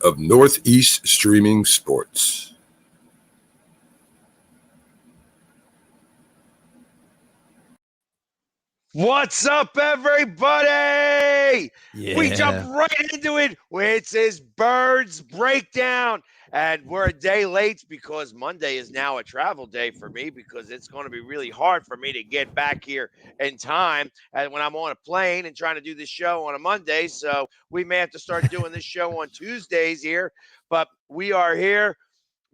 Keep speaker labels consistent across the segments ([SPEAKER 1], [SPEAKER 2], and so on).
[SPEAKER 1] of Northeast Streaming Sports.
[SPEAKER 2] What's up, everybody? We jump
[SPEAKER 3] Yeah.
[SPEAKER 2] right into it. It's his Birds Breakdown. And we're a day late because Monday is now a travel day for me because it's going to be really hard for me to get back here in time and when I'm on a plane and trying to do this show on a Monday. So we may have to start doing this show on Tuesdays here. But we are here,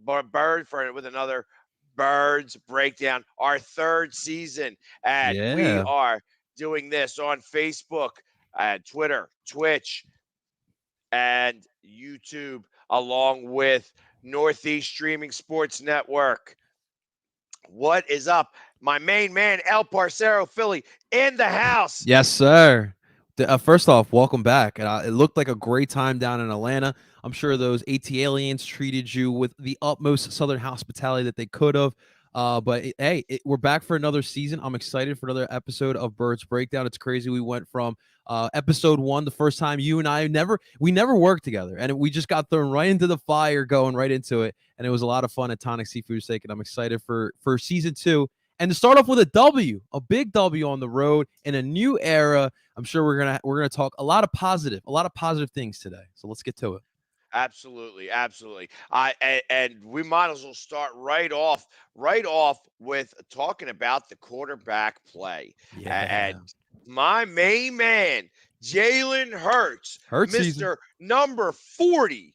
[SPEAKER 2] with another Birds Breakdown, our third season. And we
[SPEAKER 3] Yeah.
[SPEAKER 2] are doing this on Facebook, Twitter, Twitch, and YouTube, along with Northeast Streaming Sports Network. What is up? My main man, El Parcero Philly, in the house.
[SPEAKER 3] Yes, sir. First off, welcome back. It looked like a great time down in Atlanta. I'm sure those AT aliens treated you with the utmost Southern hospitality that they could have. We're back for another season. I'm excited for another episode of Birds Breakdown. It's crazy. We went from episode 1, the first time you and I never worked together, and we just got thrown right into the fire, going right into it, and it was a lot of fun at Tonic Seafood Steak. And I'm excited for season 2. And to start off with a big W on the road in a new era. I'm sure we're gonna talk a lot of positive things today. So let's get to it.
[SPEAKER 2] Absolutely, absolutely. And we might as well start right off with talking about the quarterback play.
[SPEAKER 3] Yeah,
[SPEAKER 2] And my main man, Jalen Hurts,
[SPEAKER 3] hurt season.
[SPEAKER 2] Mister number 40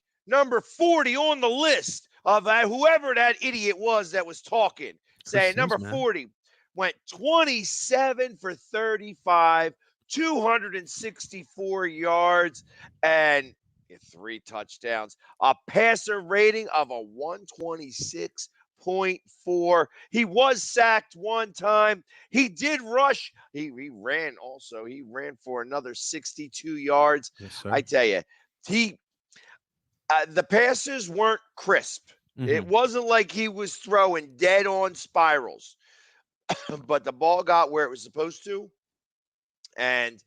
[SPEAKER 2] on the list of whoever that idiot was that was talking,
[SPEAKER 3] Hurt
[SPEAKER 2] saying number
[SPEAKER 3] season, man.
[SPEAKER 2] 40 went 27 for 35, 264 yards, and 3 touchdowns, a passer rating of a 126.4. He was sacked one time. He did rush. He ran also. He ran for another 62 yards.
[SPEAKER 3] Yes, sir.
[SPEAKER 2] I tell you, the passes weren't crisp. It
[SPEAKER 3] Mm-hmm.
[SPEAKER 2] wasn't like he was throwing dead on spirals, but the ball got where it was supposed to. And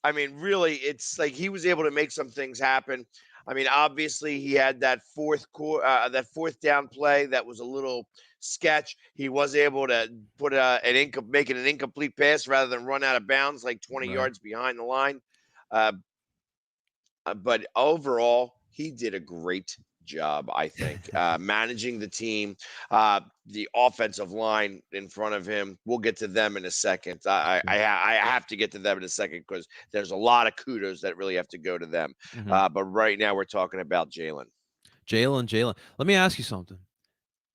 [SPEAKER 2] I mean, really, it's like he was able to make some things happen. I mean, obviously, he had that that fourth down play that was a little sketch. He was able to put make it an incomplete pass rather than run out of bounds like 20
[SPEAKER 3] Right.
[SPEAKER 2] yards behind the line. Uh, but overall, he did a great job, I think, managing the team, the offensive line in front of him. We'll get to them in a second. I have to get to them in a second because there's a lot of kudos that really have to go to them.
[SPEAKER 3] Mm-hmm.
[SPEAKER 2] But right now, we're talking about Jalen.
[SPEAKER 3] Jalen. Let me ask you something.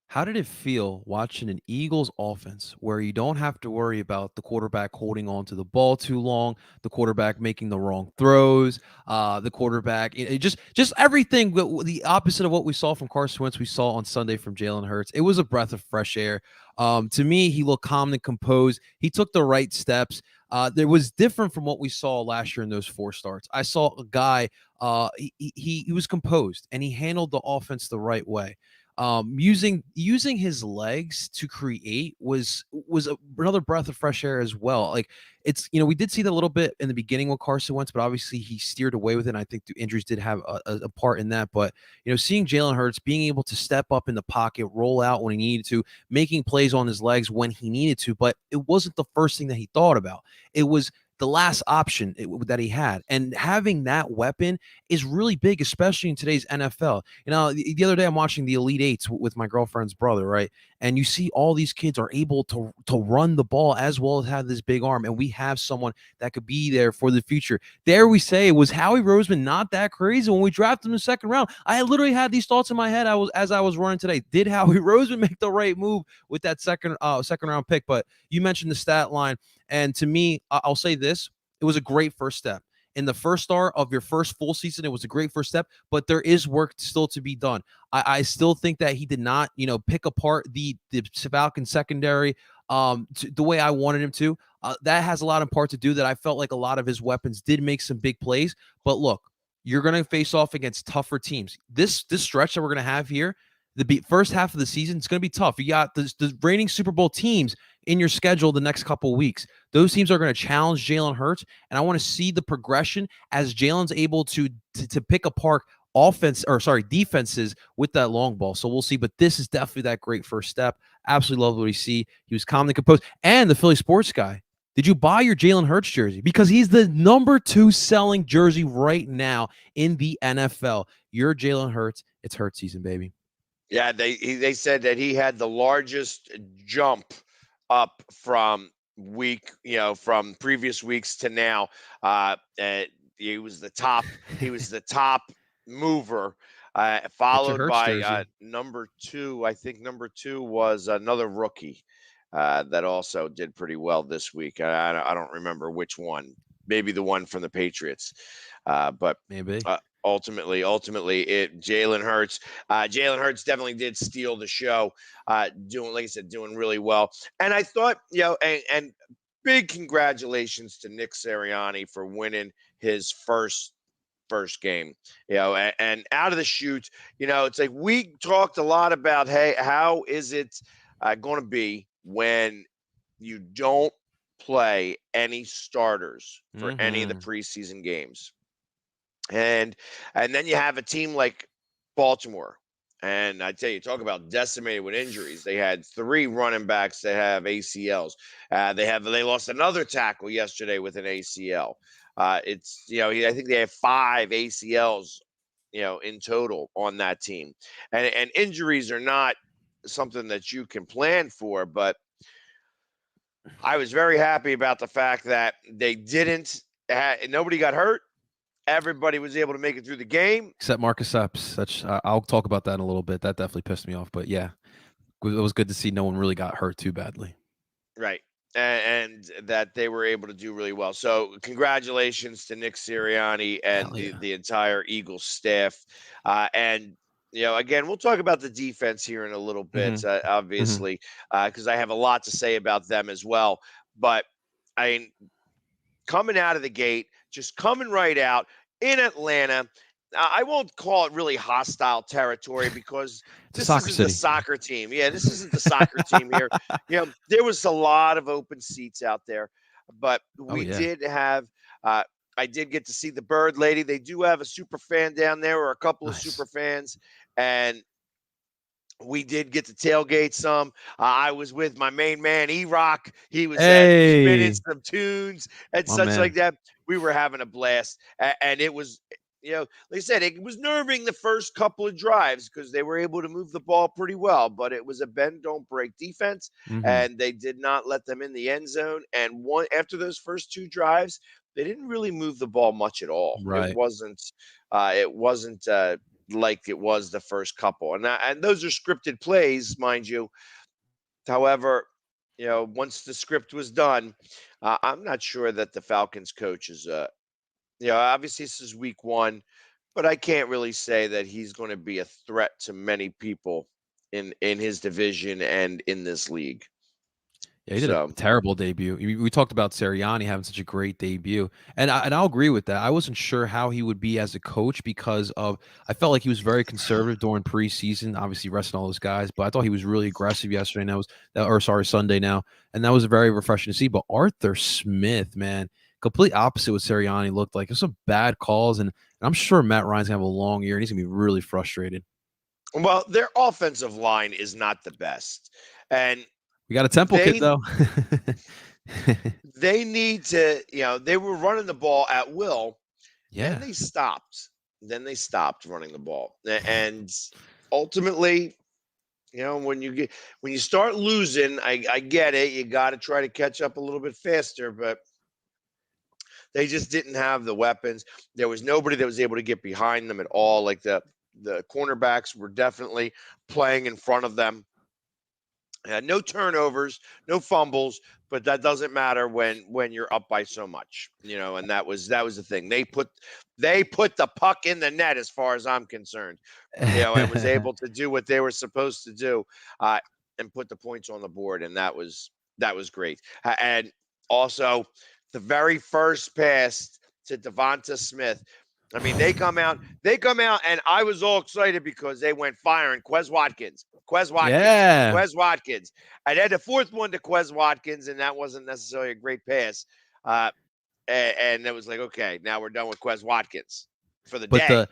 [SPEAKER 3] How did it feel watching an Eagles offense where you don't have to worry about the quarterback holding on to the ball too long, the quarterback making the wrong throws, the quarterback just everything, the opposite of what we saw from Carson Wentz, we saw on Sunday from Jalen Hurts. It was a breath of fresh air. To me, he looked calm and composed. He took the right steps. There was different from what we saw last year in those 4 starts. I saw a guy. He was composed and he handled the offense the right way. Using his legs to create was another breath of fresh air as well. Like, it's, we did see that a little bit in the beginning with Carson Wentz, but obviously he steered away with it. And I think the injuries did have a part in that. But seeing Jalen Hurts being able to step up in the pocket, roll out when he needed to, making plays on his legs when he needed to, but it wasn't the first thing that he thought about. It was the last option that he had. And having that weapon is really big, especially in today's NFL. The other day I'm watching the Elite Eights with my girlfriend's brother, right? And you see all these kids are able to run the ball as well as have this big arm. And we have someone that could be there for the future. There we say, was Howie Roseman not that crazy when we drafted him in the second round? I literally had these thoughts in my head as I was running today. Did Howie Roseman make the right move with that second round pick? But you mentioned the stat line. And to me, I'll say this, it was a great first step. In the first start of your first full season, it was a great first step, but there is work still to be done. I still think that he did not, pick apart the Falcon secondary the way I wanted him to. That has a lot in part to do that I felt like a lot of his weapons did make some big plays. But look, you're going to face off against tougher teams. This stretch that we're going to have here, the first half of the season, it's going to be tough. You got the reigning Super Bowl teams in your schedule the next couple of weeks. Those teams are going to challenge Jalen Hurts, and I want to see the progression as Jalen's able to pick apart defenses with that long ball. So we'll see. But this is definitely that great first step. Absolutely love what we see. He was calm and composed. And the Philly sports guy. Did you buy your Jalen Hurts jersey? Because he's the number 2 selling jersey right now in the NFL. Your Jalen Hurts. It's Hurts season, baby.
[SPEAKER 2] Yeah, they said that he had the largest jump up from from previous weeks to now. He was the top. He was the top mover,
[SPEAKER 3] Get your
[SPEAKER 2] followed
[SPEAKER 3] Hurts
[SPEAKER 2] by
[SPEAKER 3] jersey.
[SPEAKER 2] number 2. I think number 2 was another rookie that also did pretty well this week. I don't remember which one. Maybe the one from the Patriots, but
[SPEAKER 3] Maybe.
[SPEAKER 2] ultimately, it Jalen Hurts. Jalen Hurts definitely did steal the show, doing, like I said, doing really well. And I thought, and big congratulations to Nick Sirianni for winning his first game. And out of the chute, it's like we talked a lot about, hey, how is it going to be when you don't play any starters for any of the preseason games? And then you have a team like Baltimore. And I tell you, talk about decimated with injuries. They had 3 running backs that have ACLs. They lost another tackle yesterday with an ACL. I think they have 5 ACLs, in total on that team. And injuries are not something that you can plan for, but I was very happy about the fact that they didn't. Nobody got hurt. Everybody was able to make it through the game.
[SPEAKER 3] Except Marcus Epps. I'll talk about that in a little bit. That definitely pissed me off. But yeah, it was good to see no one really got hurt too badly.
[SPEAKER 2] Right. And that they were able to do really well. So congratulations to Nick Sirianni and the entire Eagles staff. And, again, we'll talk about the defense here in a little bit, obviously, because I have a lot to say about them as well. But, I mean, coming out of the gate, just coming right out in Atlanta. I won't call it really hostile territory because this isn't the soccer team. Yeah, this isn't the soccer team here. There was a lot of open seats out there, but we did have. I did get to see the Bird Lady. They do have a super fan down there, or a couple of super fans, and we did get to tailgate some. I was with my main man, E-Rock. He was spinning some tunes and such like that. We were having a blast. And it was, like I said, it was nerving the first couple of drives because they were able to move the ball pretty well. But it was a bend, don't break defense. And they did not let them in the end zone. And after those first 2 drives, they didn't really move the ball much at all.
[SPEAKER 3] Right.
[SPEAKER 2] It wasn't like it was the first couple. And those are scripted plays, mind you. However, once the script was done, I'm not sure that the Falcons coach is, obviously this is week 1, but I can't really say that he's going to be a threat to many people in his division and in this league.
[SPEAKER 3] Yeah, he did a terrible debut. We talked about Sirianni having such a great debut, and I'll agree with that. I wasn't sure how he would be as a coach because I felt like he was very conservative during preseason, obviously resting all those guys, but I thought he was really aggressive yesterday. And Sunday now, and that was very refreshing to see. But Arthur Smith, man, complete opposite what Sirianni looked like. It was some bad calls, and I'm sure Matt Ryan's gonna have a long year, and he's gonna be really frustrated.
[SPEAKER 2] Well, their offensive line is not the best, and
[SPEAKER 3] we got a Temple kid though.
[SPEAKER 2] They need to, they were running the ball at will.
[SPEAKER 3] Yeah.
[SPEAKER 2] Then they stopped running the ball. And ultimately, when you start losing, I get it. You got to try to catch up a little bit faster, but they just didn't have the weapons. There was nobody that was able to get behind them at all. Like the cornerbacks were definitely playing in front of them. No turnovers, no fumbles, but that doesn't matter when you're up by so much, and that was the thing. They put the puck in the net as far as I'm concerned, and was able to do what they were supposed to do, and put the points on the board, and that was great. And also the very first pass to Devonta Smith. I mean, they come out, and I was all excited because they went firing Quez Watkins.
[SPEAKER 3] Yeah.
[SPEAKER 2] Quez Watkins. I had the 4th one to Quez Watkins, and that wasn't necessarily a great pass. And it was like, okay, now we're done with Quez Watkins for the day.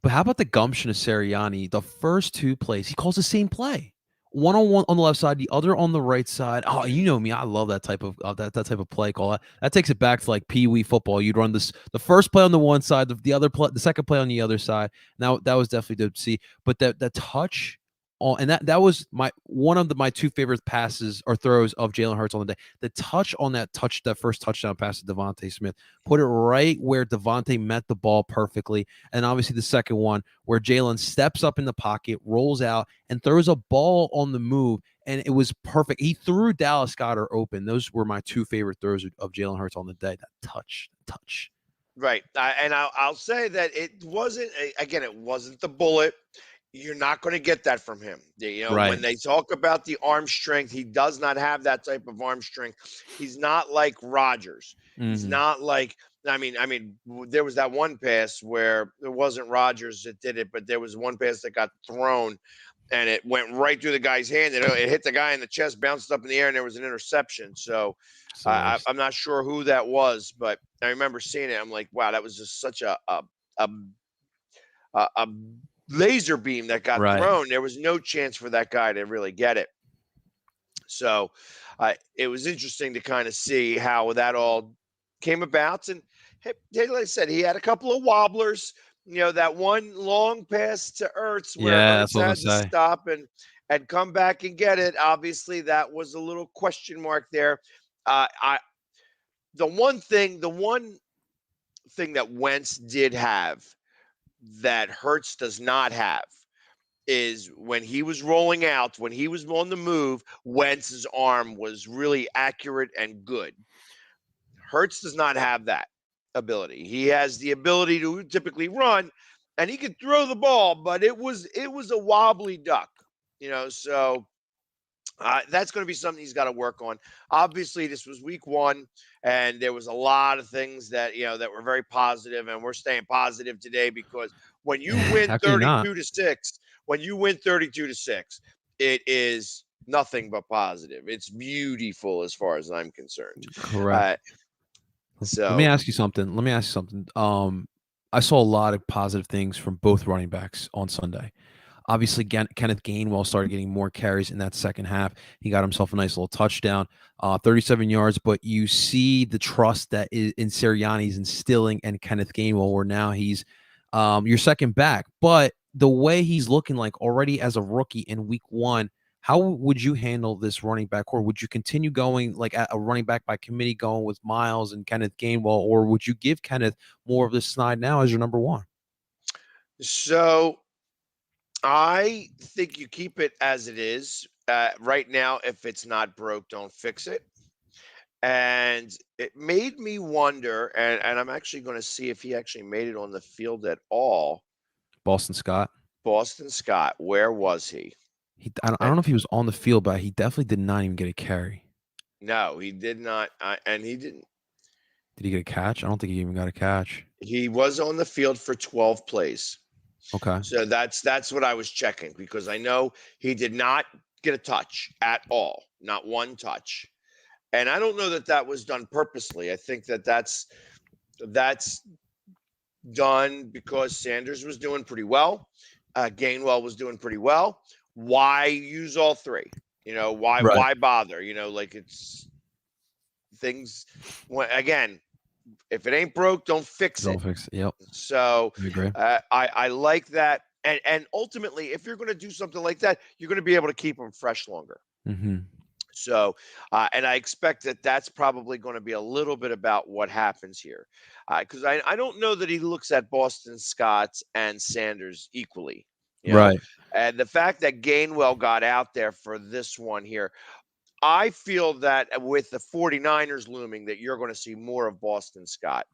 [SPEAKER 3] But how about the gumption of Sirianni? The first 2 plays, he calls the same play. One on the left side, the other on the right side. Oh, you know me, I love that type of that type of play call. That takes it back to like Pee Wee football. You'd run the first play on the one side, the other play, the second play on the other side. Now that was definitely dope to see. But that touch on, and that was my 2 favorite passes or throws of Jalen Hurts on the day. The touch on that first touchdown pass to Devontae Smith, put it right where Devontae met the ball perfectly. And obviously the second one where Jalen steps up in the pocket, rolls out, and throws a ball on the move. And it was perfect. He threw Dallas Goedert open. Those were my 2 favorite throws of Jalen Hurts on the day. That touch.
[SPEAKER 2] Right. And I'll say that it wasn't, again, it wasn't the bullet. You're not going to get that from him. You know,
[SPEAKER 3] Right.
[SPEAKER 2] when they talk about the arm strength, he does not have that type of arm strength. He's not like Rodgers. He's
[SPEAKER 3] Mhm.
[SPEAKER 2] not like, there was that one pass where it wasn't Rodgers that did it, but there was one pass that got thrown and it went right through the guy's hand and it hit the guy in the chest, bounced up in the air, and there was an interception. So I'm not sure who that was, but I remember seeing it. I'm like, wow, that was just such a a laser beam that got
[SPEAKER 3] Right.
[SPEAKER 2] thrown. There was no chance for that guy to really get it. So it was interesting to kind of see how that all came about. And hey, like I said, he had a couple of wobblers. You know, that one long pass to Ertz where
[SPEAKER 3] Yeah, that's
[SPEAKER 2] Ertz
[SPEAKER 3] what I
[SPEAKER 2] had
[SPEAKER 3] was
[SPEAKER 2] to
[SPEAKER 3] gonna say.
[SPEAKER 2] stop and come back and get it. Obviously, that was a little question mark there. I the one thing that Wentz did have that Hertz does not have is when he was rolling out, when he was on the move, Wentz's arm was really accurate and good. Hertz does not have that ability. He has the ability to typically run, and he could throw the ball, but it was a wobbly duck, you know. So that's going to be something he's got to work on. Obviously, this was week 1, and there was a lot of things that that were very positive, and we're staying positive today because when you win
[SPEAKER 3] How can you not?
[SPEAKER 2] 32-6, when you win 32-6, it is nothing but positive. It's beautiful as far as I'm concerned.
[SPEAKER 3] Correct.
[SPEAKER 2] Uh,
[SPEAKER 3] Let me
[SPEAKER 2] so
[SPEAKER 3] ask you something. I saw a lot of positive things from both running backs on Sunday. Obviously, Kenneth Gainwell started getting more carries in that second half. He got himself a nice little touchdown, 37 yards. But you see the trust that in Sirianni's instilling and Kenneth Gainwell, where now he's your second back. But the way he's looking like already as a rookie in week 1, how would you handle this running back core? Would you continue going like a running back by committee, going with Miles and Kenneth Gainwell, or would you give Kenneth more of the snide now as your number 1?
[SPEAKER 2] so I think you keep it as it is. Right now, if it's not broke, don't fix it. And it made me wonder, and I'm actually going to see if he actually made it on the field at all.
[SPEAKER 3] Boston Scott.
[SPEAKER 2] Boston Scott, where was he?
[SPEAKER 3] I
[SPEAKER 2] And
[SPEAKER 3] don't know if he was on the field, but he definitely did not even get a carry.
[SPEAKER 2] no, he did not. And he didn't.
[SPEAKER 3] Did he get a catch? I don't think he even got a catch.
[SPEAKER 2] He was on the field for 12 plays.
[SPEAKER 3] Okay.
[SPEAKER 2] So that's what I was checking because I know he did not get a touch at all, not one touch. And I don't know that that was done purposely. I think that that's done because Sanders was doing pretty well. Gainwell was doing pretty well. Why use all three? Why
[SPEAKER 3] Right.
[SPEAKER 2] why bother? Like it's things. Again, if it ain't broke, don't fix it.
[SPEAKER 3] Don't fix it. Yep.
[SPEAKER 2] So
[SPEAKER 3] I agree.
[SPEAKER 2] I like that. And ultimately, if you're going to do something like that, you're going to be able to keep them fresh longer.
[SPEAKER 3] Mm-hmm.
[SPEAKER 2] So, and I expect that that's probably going to be a little bit about what happens here. Because I don't know that he looks at Boston Scott and Sanders equally, you know.
[SPEAKER 3] Right.
[SPEAKER 2] And the fact that Gainwell got out there for this one here, I feel that with the 49ers looming, that you're going to see more of Boston Scott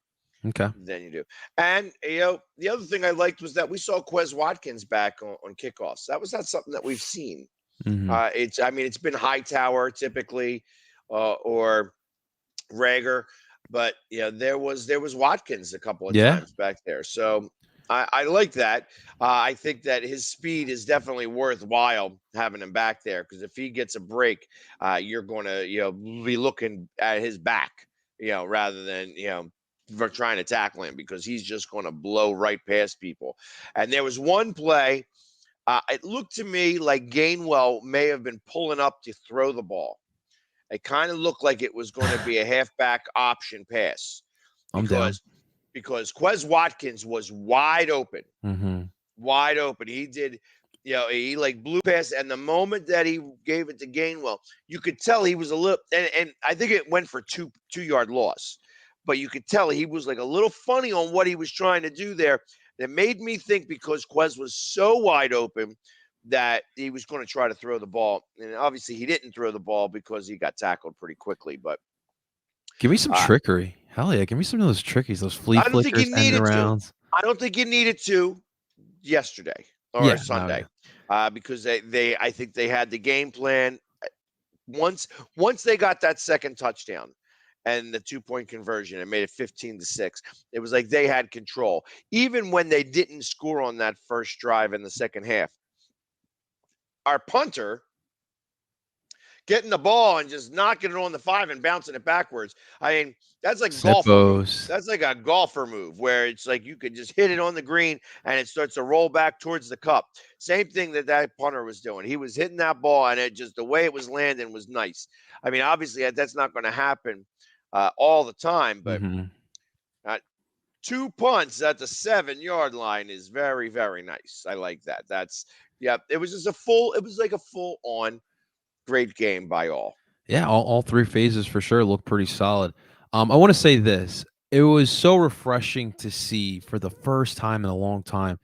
[SPEAKER 3] Okay.
[SPEAKER 2] than you do. And, the other thing I liked was that we saw Quez Watkins back on kickoffs. That was not something that we've seen.
[SPEAKER 3] Mm-hmm.
[SPEAKER 2] It's been Hightower typically, or Rager, but there was Watkins a couple of
[SPEAKER 3] Yeah.
[SPEAKER 2] times back there. So I like that. I think that his speed is definitely worthwhile having him back there because if he gets a break, you're going to be looking at his back, rather than for trying to tackle him because he's just going to blow right past people. And there was one play. It looked to me like Gainwell may have been pulling up to throw the ball. It kind of looked like it was going to be a halfback option pass
[SPEAKER 3] I'm down.
[SPEAKER 2] because Quez Watkins was wide open,
[SPEAKER 3] Mm-hmm.
[SPEAKER 2] wide open. He did, he like blew past, and the moment that he gave it to Gainwell, you could tell he was a little, and I think it went for 2 yard loss, but you could tell he was like a little funny on what he was trying to do there. That made me think because Quez was so wide open that he was going to try to throw the ball, and obviously he didn't throw the ball because he got tackled pretty quickly. But
[SPEAKER 3] Give me some trickery. Hell yeah. Give me some of those trickies, those flea
[SPEAKER 2] I don't think you
[SPEAKER 3] flickers, end
[SPEAKER 2] needed to.
[SPEAKER 3] arounds.
[SPEAKER 2] I don't think you needed to yesterday or
[SPEAKER 3] Yeah. No,
[SPEAKER 2] Sunday
[SPEAKER 3] yeah.
[SPEAKER 2] because I think they had the game plan. Once they got that second touchdown and the 2-point conversion and made it 15-6, it was like they had control. Even when they didn't score on that first drive in the second half, our punter getting the ball and just knocking it on the 5 and bouncing it backwards. I mean, that's like golfer move.
[SPEAKER 3] Sippos.
[SPEAKER 2] That's like a golfer move where it's like you could just hit it on the green and it starts to roll back towards the cup. Same thing that punter was doing. He was hitting that ball and it just the way it was landing was nice. I mean, obviously that's not going to happen all the time, but
[SPEAKER 3] Mm-hmm.
[SPEAKER 2] 2 punts at the 7-yard line is very, very nice. I like that. It was just it was like a full on great game by all.
[SPEAKER 3] Yeah, all three phases for sure look pretty solid. I want to say this. It was so refreshing to see for the first time in a long time.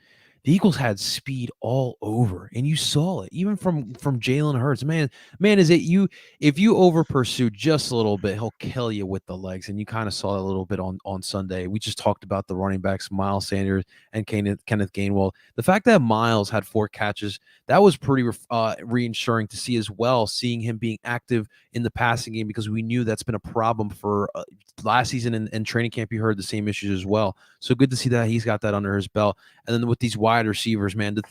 [SPEAKER 3] The Eagles had speed all over, and you saw it even from Jalen Hurts. Man, is it you? If you over pursue just a little bit, he'll kill you with the legs. And you kind of saw that a little bit on Sunday. We just talked about the running backs, Miles Sanders and Kenneth Gainwell. The fact that Miles had 4 catches, that was pretty reassuring to see as well. Seeing him being active in the passing game because we knew that's been a problem for last season and training camp. You heard the same issues as well. So good to see that he's got that under his belt. And then with these wide receivers, man, the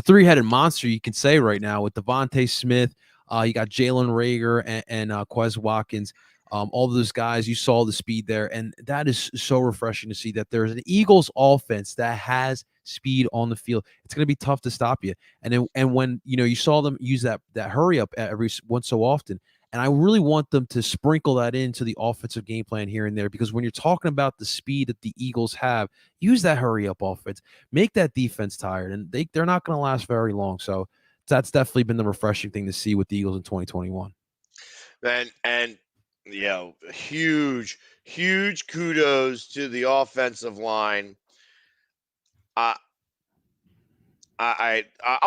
[SPEAKER 3] three-headed monster you can say right now with Devontae Smith, you got Jalen Reagor and Quez Watkins. All of those guys, you saw the speed there, and that is so refreshing to see that there's an Eagles offense that has speed on the field. It's going to be tough to stop you. And when you saw them use that hurry up every once so often, and I really want them to sprinkle that into the offensive game plan here and there because when you're talking about the speed that the Eagles have, use that hurry up offense, make that defense tired, and they're not going to last very long. So that's definitely been the refreshing thing to see with the Eagles in 2021.
[SPEAKER 2] And huge kudos to the offensive line. I'm going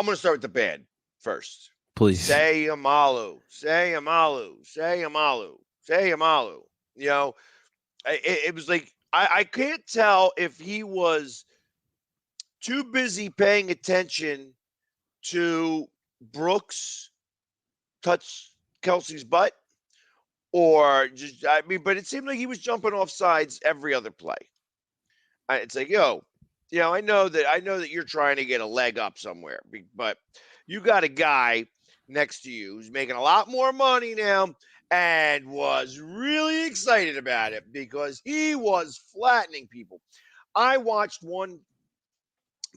[SPEAKER 2] to start with the bad first.
[SPEAKER 3] Please.
[SPEAKER 2] Say Amalu. It was like I can't tell if he was too busy paying attention to Brooks touch Kelsey's butt or just but it seemed like he was jumping off sides every other play. It's like, I know that you're trying to get a leg up somewhere, but you got a guy next to you who's making a lot more money now and was really excited about it because he was flattening people. I watched one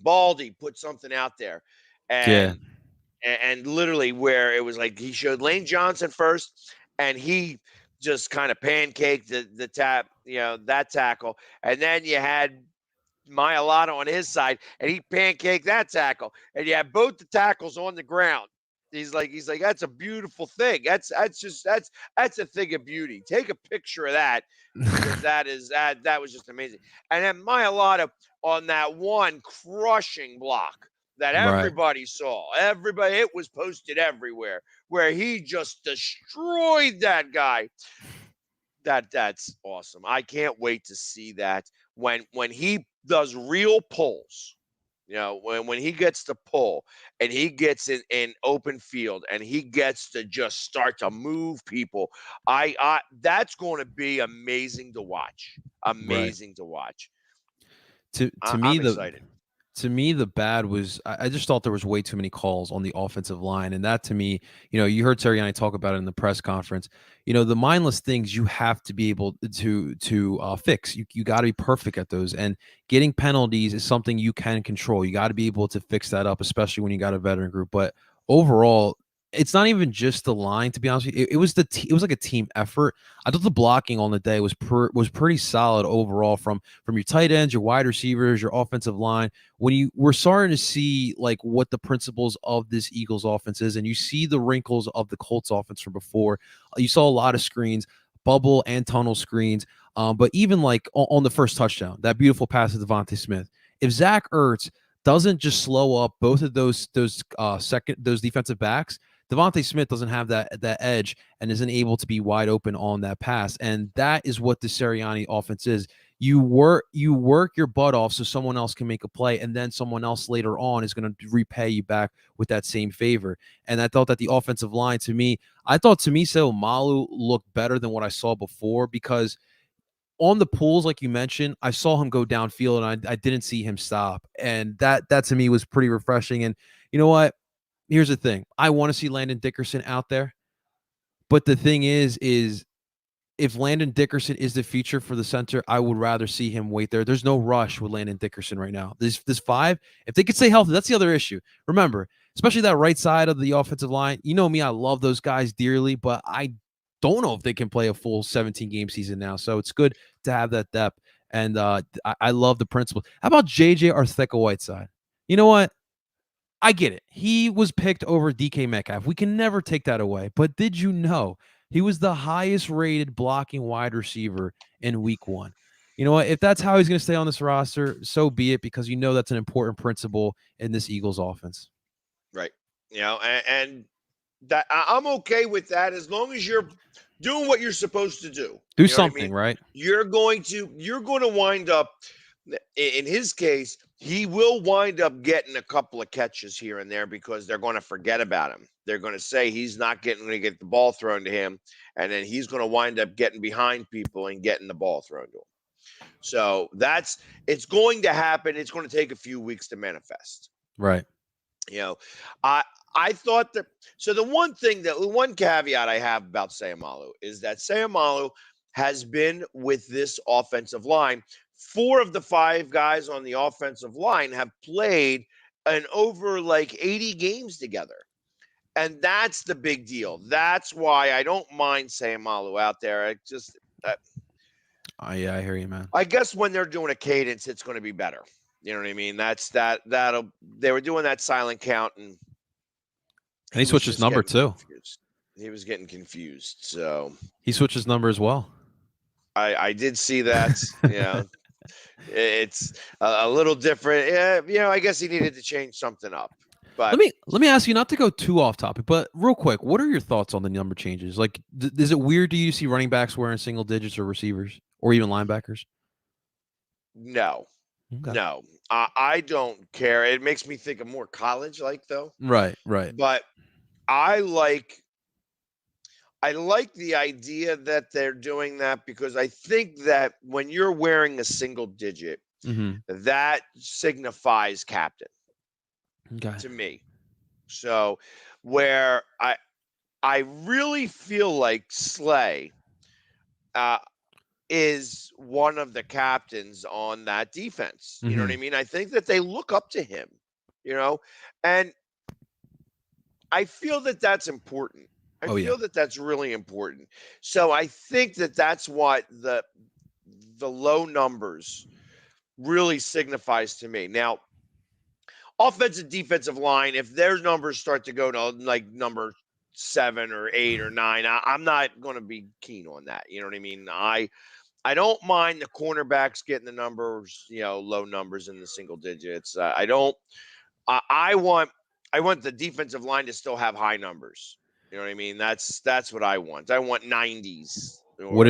[SPEAKER 2] Baldy put something out there and literally where it was like he showed Lane Johnson first and he just kind of pancaked the tap, that tackle. And then you had Mailata on his side, and he pancaked that tackle, and you have both the tackles on the ground. He's like, that's a beautiful thing. That's a thing of beauty. Take a picture of that because that was just amazing. And then Mailata on that one crushing block that everybody saw. It was posted everywhere where he just destroyed that guy. That's awesome. I can't wait to see that when he does real pulls, when he gets to pull and he gets in open field and he gets to just start to move people. That's going to be amazing to watch. To
[SPEAKER 3] me,
[SPEAKER 2] I'm
[SPEAKER 3] the
[SPEAKER 2] excited.
[SPEAKER 3] To me, the bad was I just thought there was way too many calls on the offensive line, and that to me, you heard Sirianni talk about it in the press conference. The mindless things you have to be able to fix. You got to be perfect at those, and getting penalties is something you can control. You got to be able to fix that up, especially when you got a veteran group. But overall, it's not even just the line. To be honest with you, it was it was like a team effort. I thought the blocking on the day was pretty solid overall from your tight ends, your wide receivers, your offensive line. When we're starting to see like what the principles of this Eagles offense is, and you see the wrinkles of the Colts offense from before. You saw a lot of screens, bubble and tunnel screens. But even like on the first touchdown, that beautiful pass to Devontae Smith. If Zach Ertz doesn't just slow up both of those defensive backs, Devontae Smith doesn't have that edge and isn't able to be wide open on that pass. And that is what the Sirianni offense is. You work your butt off so someone else can make a play, and then someone else later on is going to repay you back with that same favor. And I thought that the offensive line, I thought Seumalo looked better than what I saw before, because on the pulls, like you mentioned, I saw him go downfield and I didn't see him stop. And that to me was pretty refreshing. And you know what? Here's the thing. I want to see Landon Dickerson out there. But the thing is if Landon Dickerson is the future for the center, I would rather see him wait there. There's no rush with Landon Dickerson right now. This 5, if they could stay healthy, that's the other issue. Remember, especially that right side of the offensive line. You know me, I love those guys dearly, but I don't know if they can play a full 17-game season now. So it's good to have that depth. And I love the principle. How about J.J. Arcega-Whiteside? You know what? I get it. He was picked over DK Metcalf. We can never take that away. But did you know he was the highest rated blocking wide receiver in week 1? You know what? If that's how he's going to stay on this roster, so be it, because that's an important principle in this Eagles offense.
[SPEAKER 2] Right. And that I'm okay with that as long as you're doing what you're supposed to do.
[SPEAKER 3] Do something, right?
[SPEAKER 2] You're going to wind up, in his case, he will wind up getting a couple of catches here and there because they're going to forget about him. They're going to say he's not going to get the ball thrown to him, and then he's going to wind up getting behind people and getting the ball thrown to him. So it's going to happen. It's going to take a few weeks to manifest.
[SPEAKER 3] Right.
[SPEAKER 2] I thought that. So the one caveat I have about Seumalo is that Seumalo has been with this offensive line. 4 of the 5 guys on the offensive line have played over like 80 games together. And that's the big deal. That's why I don't mind Seumalo out there.
[SPEAKER 3] I hear you, man.
[SPEAKER 2] I guess when they're doing a cadence, it's going to be better. You know what I mean? They were doing that silent count, and
[SPEAKER 3] he switched his number too.
[SPEAKER 2] Confused. He was getting confused. So
[SPEAKER 3] he switched his number as well.
[SPEAKER 2] I did see that. It's a little different. I guess he needed to change something up. But
[SPEAKER 3] let me ask you, not to go too off topic, but real quick, what are your thoughts on the number changes? Like, is it weird to you to see running backs wearing single digits, or receivers, or even linebackers?
[SPEAKER 2] No. Okay. No. I don't care. It makes me think of more college-like, though.
[SPEAKER 3] Right.
[SPEAKER 2] But I like the idea that they're doing that, because I think that when you're wearing a single digit, that signifies captain.
[SPEAKER 3] Okay.
[SPEAKER 2] To me. So where I really feel like Slay is one of the captains on that defense. You know what I mean? I think that they look up to him, and I feel that that's important. I feel that that's really important. So I think that that's what the low numbers really signifies to me. Now, offensive, defensive line, if their numbers start to go to like number 7 or 8 or 9, I'm not going to be keen on that. You know what I mean? I don't mind the cornerbacks getting the numbers, low numbers in the single digits. I want the defensive line to still have high numbers. You know what I mean? That's what I want. I want 90s.
[SPEAKER 3] What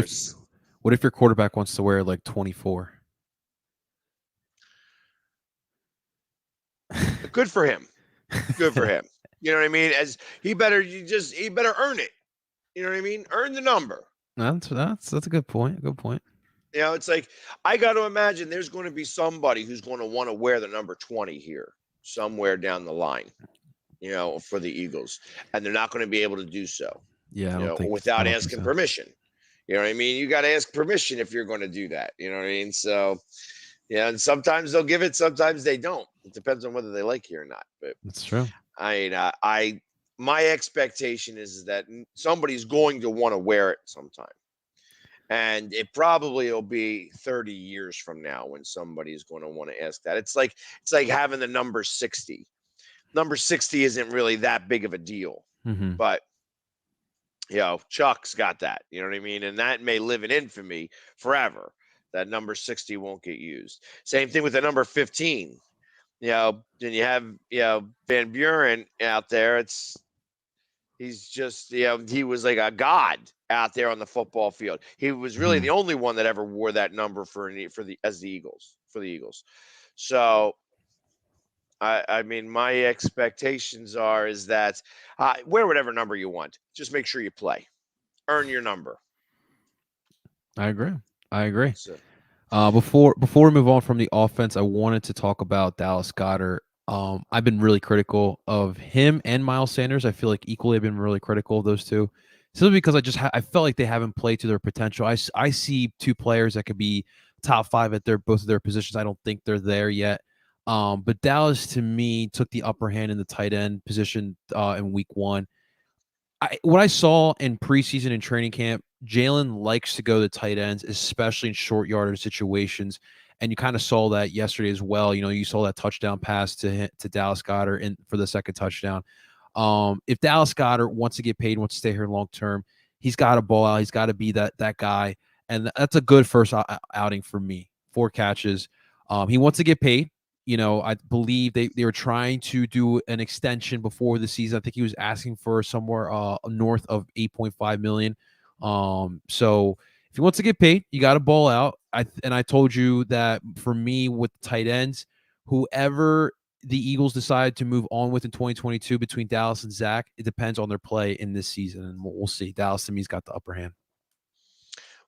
[SPEAKER 3] if your quarterback wants to wear like 24?
[SPEAKER 2] Good for him. Good for him. You know what I mean? He better earn it. You know what I mean? Earn the number.
[SPEAKER 3] That's a good point. Good point.
[SPEAKER 2] It's like I got to imagine there's going to be somebody who's going to want to wear the number 20 here somewhere down the line, for the Eagles, and they're not going to be able to do so,
[SPEAKER 3] Yeah, I
[SPEAKER 2] without
[SPEAKER 3] don't think
[SPEAKER 2] asking
[SPEAKER 3] so.
[SPEAKER 2] permission. You know what I mean? You got to ask permission if you're going to do that. You know what I mean? So, yeah, and sometimes they'll give it, sometimes they don't. It depends on whether they like you or not. But
[SPEAKER 3] That's true.
[SPEAKER 2] my expectation is that somebody's going to want to wear it sometime. And it probably will be 30 years from now when somebody's going to want to ask that. It's like having the number 60. Number 60 isn't really that big of a deal,
[SPEAKER 3] Mm-hmm.
[SPEAKER 2] but Chuck's got that. You know what I mean? And that may live in infamy forever. That number 60 won't get used. Same thing with the number 15. Then you have Van Buren out there. He's just he was like a god out there on the football field. He was really the only one that ever wore that number for the Eagles. So I mean, my expectations is that wear whatever number you want. Just make sure you play, earn your number.
[SPEAKER 3] I agree.
[SPEAKER 2] So,
[SPEAKER 3] Before we move on from the offense, I wanted to talk about Dallas Goedert. I've been really critical of him and Miles Sanders. I feel like equally I've been really critical of those two, simply because I felt like they haven't played to their potential. I see two players that could be top 5 at both of their positions. I don't think they're there yet. But Dallas to me took the upper hand in the tight end position in week 1. What I saw in preseason and training camp, Jalen likes to go to tight ends, especially in short yardage situations. And you kind of saw that yesterday as well. You saw that touchdown pass to Dallas Goedert for the second touchdown. If Dallas Goedert wants to get paid, wants to stay here long term, he's got to ball out. He's got to be that guy. And that's a good first outing for me. 4 catches. He wants to get paid. I believe they were trying to do an extension before the season. I think he was asking for somewhere north of $8.5 million. So if he wants to get paid, you got to ball out. I told you that for me with tight ends, whoever the Eagles decide to move on with in 2022 between Dallas and Zach, it depends on their play in this season, and we'll see. Dallas to me's got the upper hand.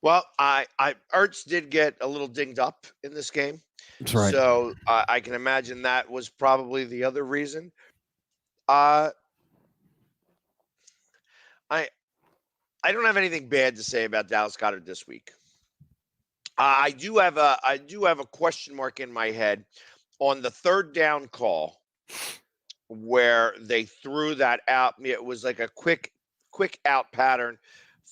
[SPEAKER 2] Well, Ertz did get a little dinged up in this game.
[SPEAKER 3] That's right.
[SPEAKER 2] So I can imagine that was probably the other reason. I don't have anything bad to say about Dallas Goedert this week. I do have a question mark in my head on the third down call where they threw that out. It was like a quick out pattern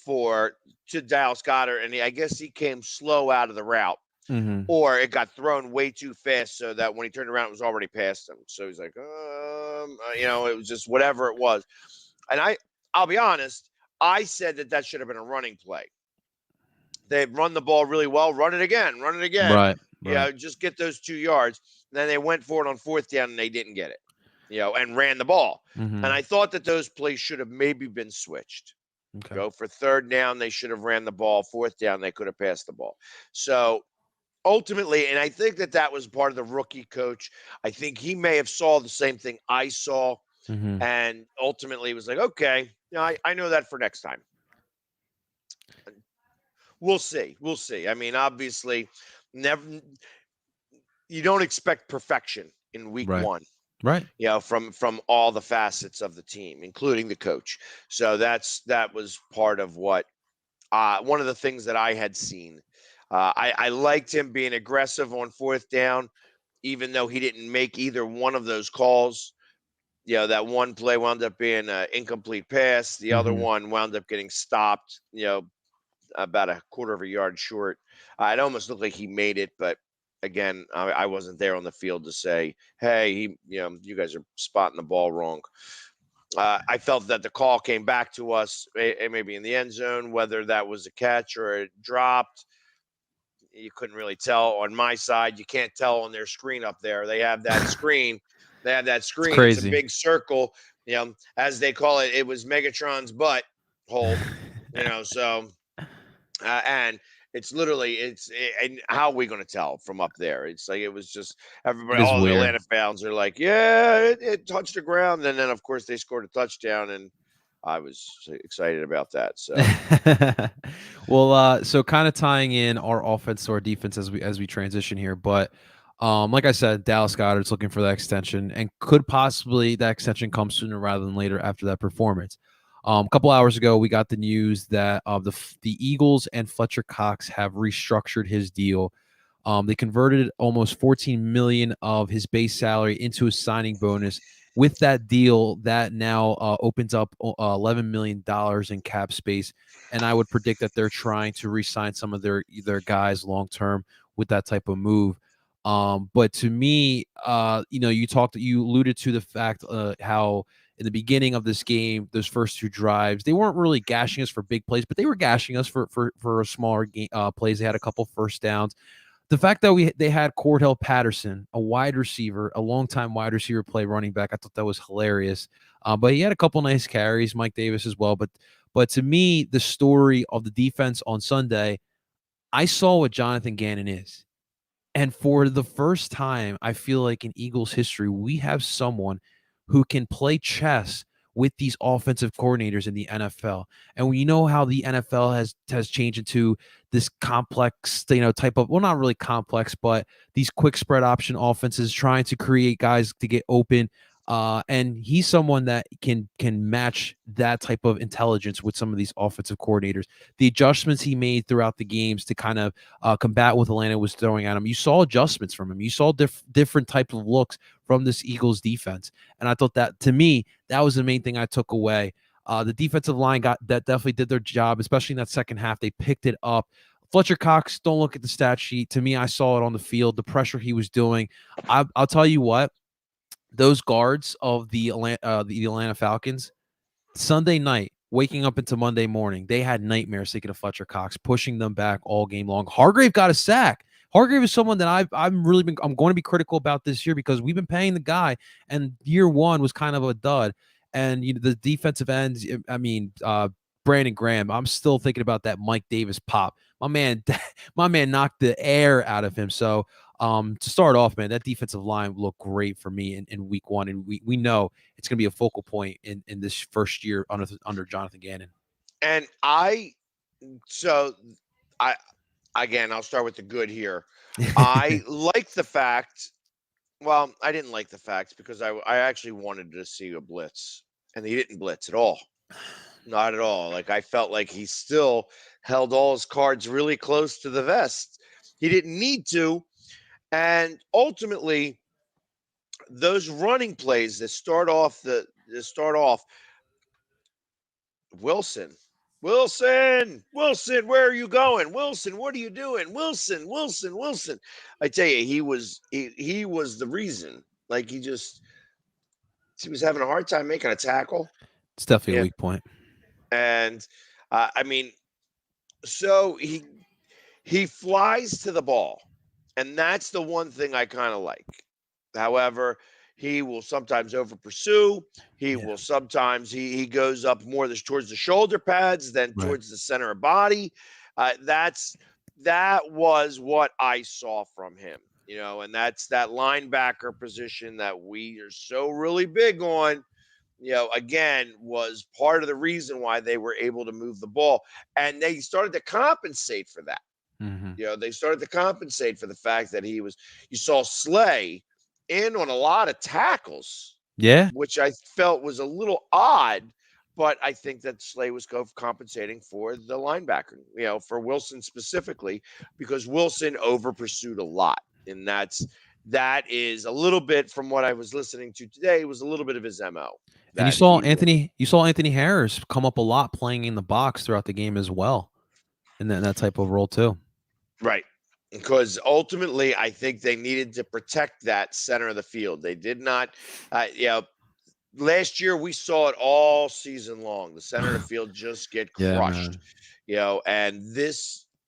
[SPEAKER 2] to Dallas Goedert, and I guess he came slow out of the route.
[SPEAKER 3] Mm-hmm.
[SPEAKER 2] Or it got thrown way too fast so that when he turned around, it was already past him. So he's like, it was just whatever it was. And I'll be honest, I said that should have been a running play. They've run the ball really well. Run it again.
[SPEAKER 3] Right.
[SPEAKER 2] Just get those 2 yards. And then they went for it on 4th down and they didn't get it, and ran the ball.
[SPEAKER 3] Mm-hmm.
[SPEAKER 2] And I thought that those plays should have maybe been switched.
[SPEAKER 3] Okay.
[SPEAKER 2] For 3rd down, they should have ran the ball. 4th down, they could have passed the ball. So ultimately, and I think that was part of the rookie coach. I think he may have saw the same thing I saw, and ultimately was like, okay, I know that for next time. We'll see. I mean, obviously, you don't expect perfection in week 1.
[SPEAKER 3] Right.
[SPEAKER 2] From all the facets of the team, including the coach. So that was part of what one of the things that I had seen. I liked him being aggressive on 4th down, even though he didn't make either one of those calls. That one play wound up being an incomplete pass. The other one wound up getting stopped, about a quarter of a yard short. It almost looked like he made it, but again, I wasn't there on the field to say, hey, you guys are spotting the ball wrong. I felt that the call came back to us, maybe in the end zone, whether that was a catch or it dropped. You couldn't really tell on my side. You can't tell on their screen up there. They have that screen. It's a big circle. As they call it, it was Megatron's butt hole. So and it's literally and how are we going to tell from up there? It's like it was just everybody. All the Atlanta fans are like, yeah, it touched the ground, and then of course they scored a touchdown, and I was excited about that. So
[SPEAKER 3] Well, so kind of tying in our offense to our defense as we transition here, but like I said, Dallas Goedert's looking for that extension, and could possibly that extension come sooner rather than later after that performance. A couple hours ago, we got the news that the Eagles and Fletcher Cox have restructured his deal. They converted almost 14 million of his base salary into a signing bonus. With that deal, that now opens up $11 million in cap space, and I would predict that they're trying to re-sign some of their guys long term with that type of move. But to me, you alluded to the fact how in the beginning of this game, those first two drives, they weren't really gashing us for big plays, but they were gashing us for smaller plays. They had a couple first downs. The fact that they had Cordell Patterson, a wide receiver, a longtime wide receiver play running back, I thought that was hilarious. But he had a couple nice carries, Mike Davis as well. But to me, the story of the defense on Sunday, I saw what Jonathan Gannon is. And for the first time, I feel like in Eagles history, we have someone who can play chess with these offensive coordinators in the NFL. And we know how the NFL has changed into this complex, type of, well, not really complex, but these quick spread option offenses trying to create guys to get open. And he's someone that can match that type of intelligence with some of these offensive coordinators. The adjustments he made throughout the games to kind of combat what Atlanta was throwing at him, you saw adjustments from him. You saw different types of looks from this Eagles defense, and I thought that, to me, that was the main thing I took away. The defensive line definitely did their job, especially in that second half. They picked it up. Fletcher Cox, don't look at the stat sheet. To me, I saw it on the field, the pressure he was doing. I'll tell you what. Those guards of the Atlanta Falcons, Sunday night, waking up into Monday morning, they had nightmares thinking of Fletcher Cox, pushing them back all game long. Hargrave got a sack. Hargrave is someone that I'm going to be critical about this year because we've been paying the guy, and year one was kind of a dud. And the defensive ends, I mean, Brandon Graham, I'm still thinking about that Mike Davis pop. My man, my man knocked the air out of him. So to start off, man, that defensive line looked great for me in week one. And we know it's going to be a focal point in this first year under Jonathan Gannon.
[SPEAKER 2] and so I again, I'll start with the good here. I like the fact. Well, I didn't like the fact because I actually wanted to see a blitz, and he didn't blitz at all. Not at all. Like, I felt like he still held all his cards really close to the vest. He didn't need to, and ultimately, those running plays that start off Wilson. Wilson, where are you going? Wilson, what are you doing? Wilson. I tell you, he was the reason. Like, he was having a hard time making a tackle.
[SPEAKER 3] It's definitely a
[SPEAKER 2] Yeah,
[SPEAKER 3] weak point.
[SPEAKER 2] and I mean, so he flies to the ball, and that's the one thing I kind of like. However, he will sometimes over pursue. He
[SPEAKER 3] Yeah.
[SPEAKER 2] will sometimes he goes up more towards the shoulder pads than
[SPEAKER 3] Right.
[SPEAKER 2] towards the center of body. That was what I saw from him, and that's that linebacker position that we are so really big on. Again, was part of the reason why they were able to move the ball, and they started to compensate for that.
[SPEAKER 3] Mm-hmm.
[SPEAKER 2] They started to compensate for the fact that you saw Slay in on a lot of tackles,
[SPEAKER 3] Yeah.
[SPEAKER 2] which I felt was a little odd, but I think that Slay was compensating for the linebacker, for Wilson specifically, because Wilson over pursued a lot. And that is a little bit from what I was listening to today, was a little bit of his MO
[SPEAKER 3] And
[SPEAKER 2] that he will.
[SPEAKER 3] You saw Anthony Harris come up a lot playing in the box throughout the game as well, in that type of role too.
[SPEAKER 2] Right. Because ultimately, I think they needed to protect that center of the field. They did not, last year we saw it all season long. The center of the field just get
[SPEAKER 3] Yeah,
[SPEAKER 2] crushed,
[SPEAKER 3] man.
[SPEAKER 2] and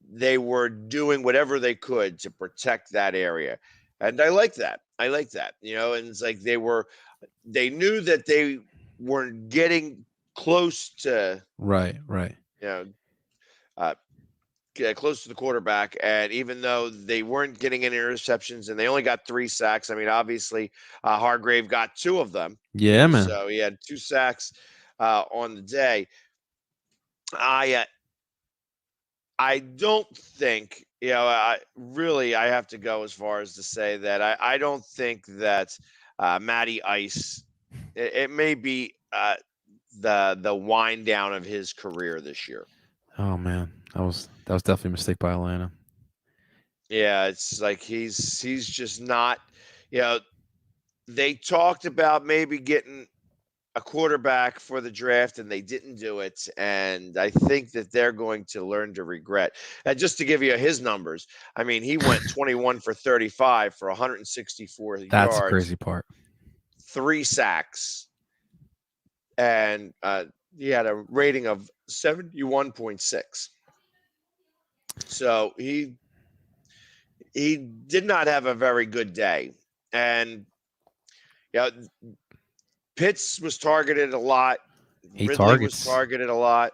[SPEAKER 2] they were doing whatever they could to protect that area. And I like that. And it's like they knew that they weren't getting close to,
[SPEAKER 3] Right.
[SPEAKER 2] you know, uh, close to the quarterback. And even though they weren't getting any interceptions and they only got 3 sacks, I mean, obviously, Hargrave got 2 of them.
[SPEAKER 3] Yeah, man.
[SPEAKER 2] So he had 2 sacks. on the day. I I don't think, I have to go as far as to say that I don't think that Matty Ice, it may be the wind down of his career this year.
[SPEAKER 3] Oh man, that was definitely a mistake by Atlanta.
[SPEAKER 2] Yeah, it's like he's just not, you know, they talked about maybe getting a quarterback for the draft and they didn't do it. And I think that they're going to learn to regret. And just to give you his numbers, I mean, he went 21 for 35 for 164
[SPEAKER 3] That's the
[SPEAKER 2] yards,
[SPEAKER 3] crazy part.
[SPEAKER 2] 3 sacks, and he had a rating of 71.6. So he did not have a very good day. And yeah, Pitts was targeted a lot.
[SPEAKER 3] He
[SPEAKER 2] Ridley was
[SPEAKER 3] targets.
[SPEAKER 2] targeted a lot.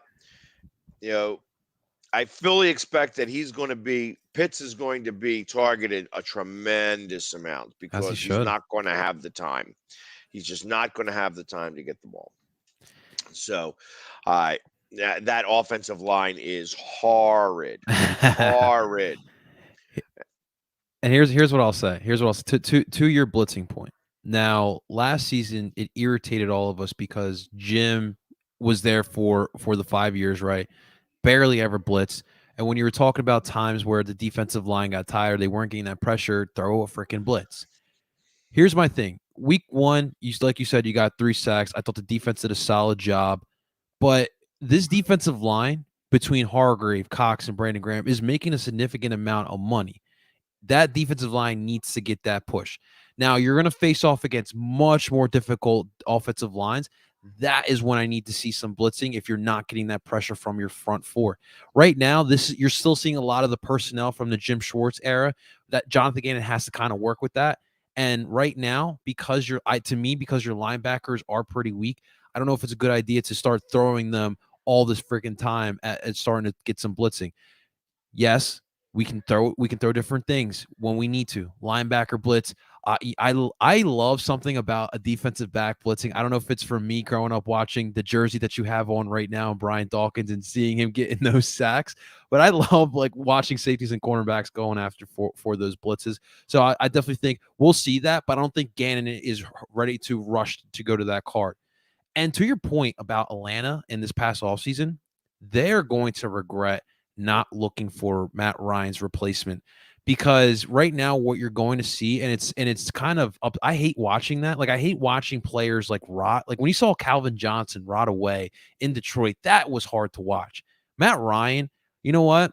[SPEAKER 2] You know, I fully expect that Pitts is going to be targeted a tremendous amount
[SPEAKER 3] As he
[SPEAKER 2] because he's
[SPEAKER 3] should.
[SPEAKER 2] not going to have the time. He's just not going to have the time to get the ball. So, that offensive line is horrid, horrid.
[SPEAKER 3] And here's what I'll say. Here's what I'll say to your blitzing point. Now, last season it irritated all of us because Jim was there for the 5 years, right? Barely ever blitz. And when you were talking about times where the defensive line got tired, they weren't getting that pressure, throw a freaking blitz. Here's my thing. Week 1, like you said, you got 3 sacks. I thought the defense did a solid job. But this defensive line between Hargrave, Cox, and Brandon Graham is making a significant amount of money. That defensive line needs to get that push. Now, you're going to face off against much more difficult offensive lines. That is when I need to see some blitzing if you're not getting that pressure from your front four. Right now, you're still seeing a lot of the personnel from the Jim Schwartz era that Jonathan Gannon has to kind of work with that. And right now, because your linebackers are pretty weak, I don't know if it's a good idea to start throwing them all this freaking time at starting to get some blitzing. Yes, we can throw different things when we need to. Linebacker blitz. I love something about a defensive back blitzing. I don't know if it's from me growing up watching the jersey that you have on right now, Brian Dawkins, and seeing him getting those sacks. But I love like watching safeties and cornerbacks going after for those blitzes. So I definitely think we'll see that, but I don't think Gannon is ready to rush to go to that card. And to your point about Atlanta in this past offseason, they're going to regret not looking for Matt Ryan's replacement because right now what you're going to see and it's kind of up, I hate watching that. Like I hate watching players like rot. Like when you saw Calvin Johnson rot away in Detroit, that was hard to watch. Matt Ryan, you know what?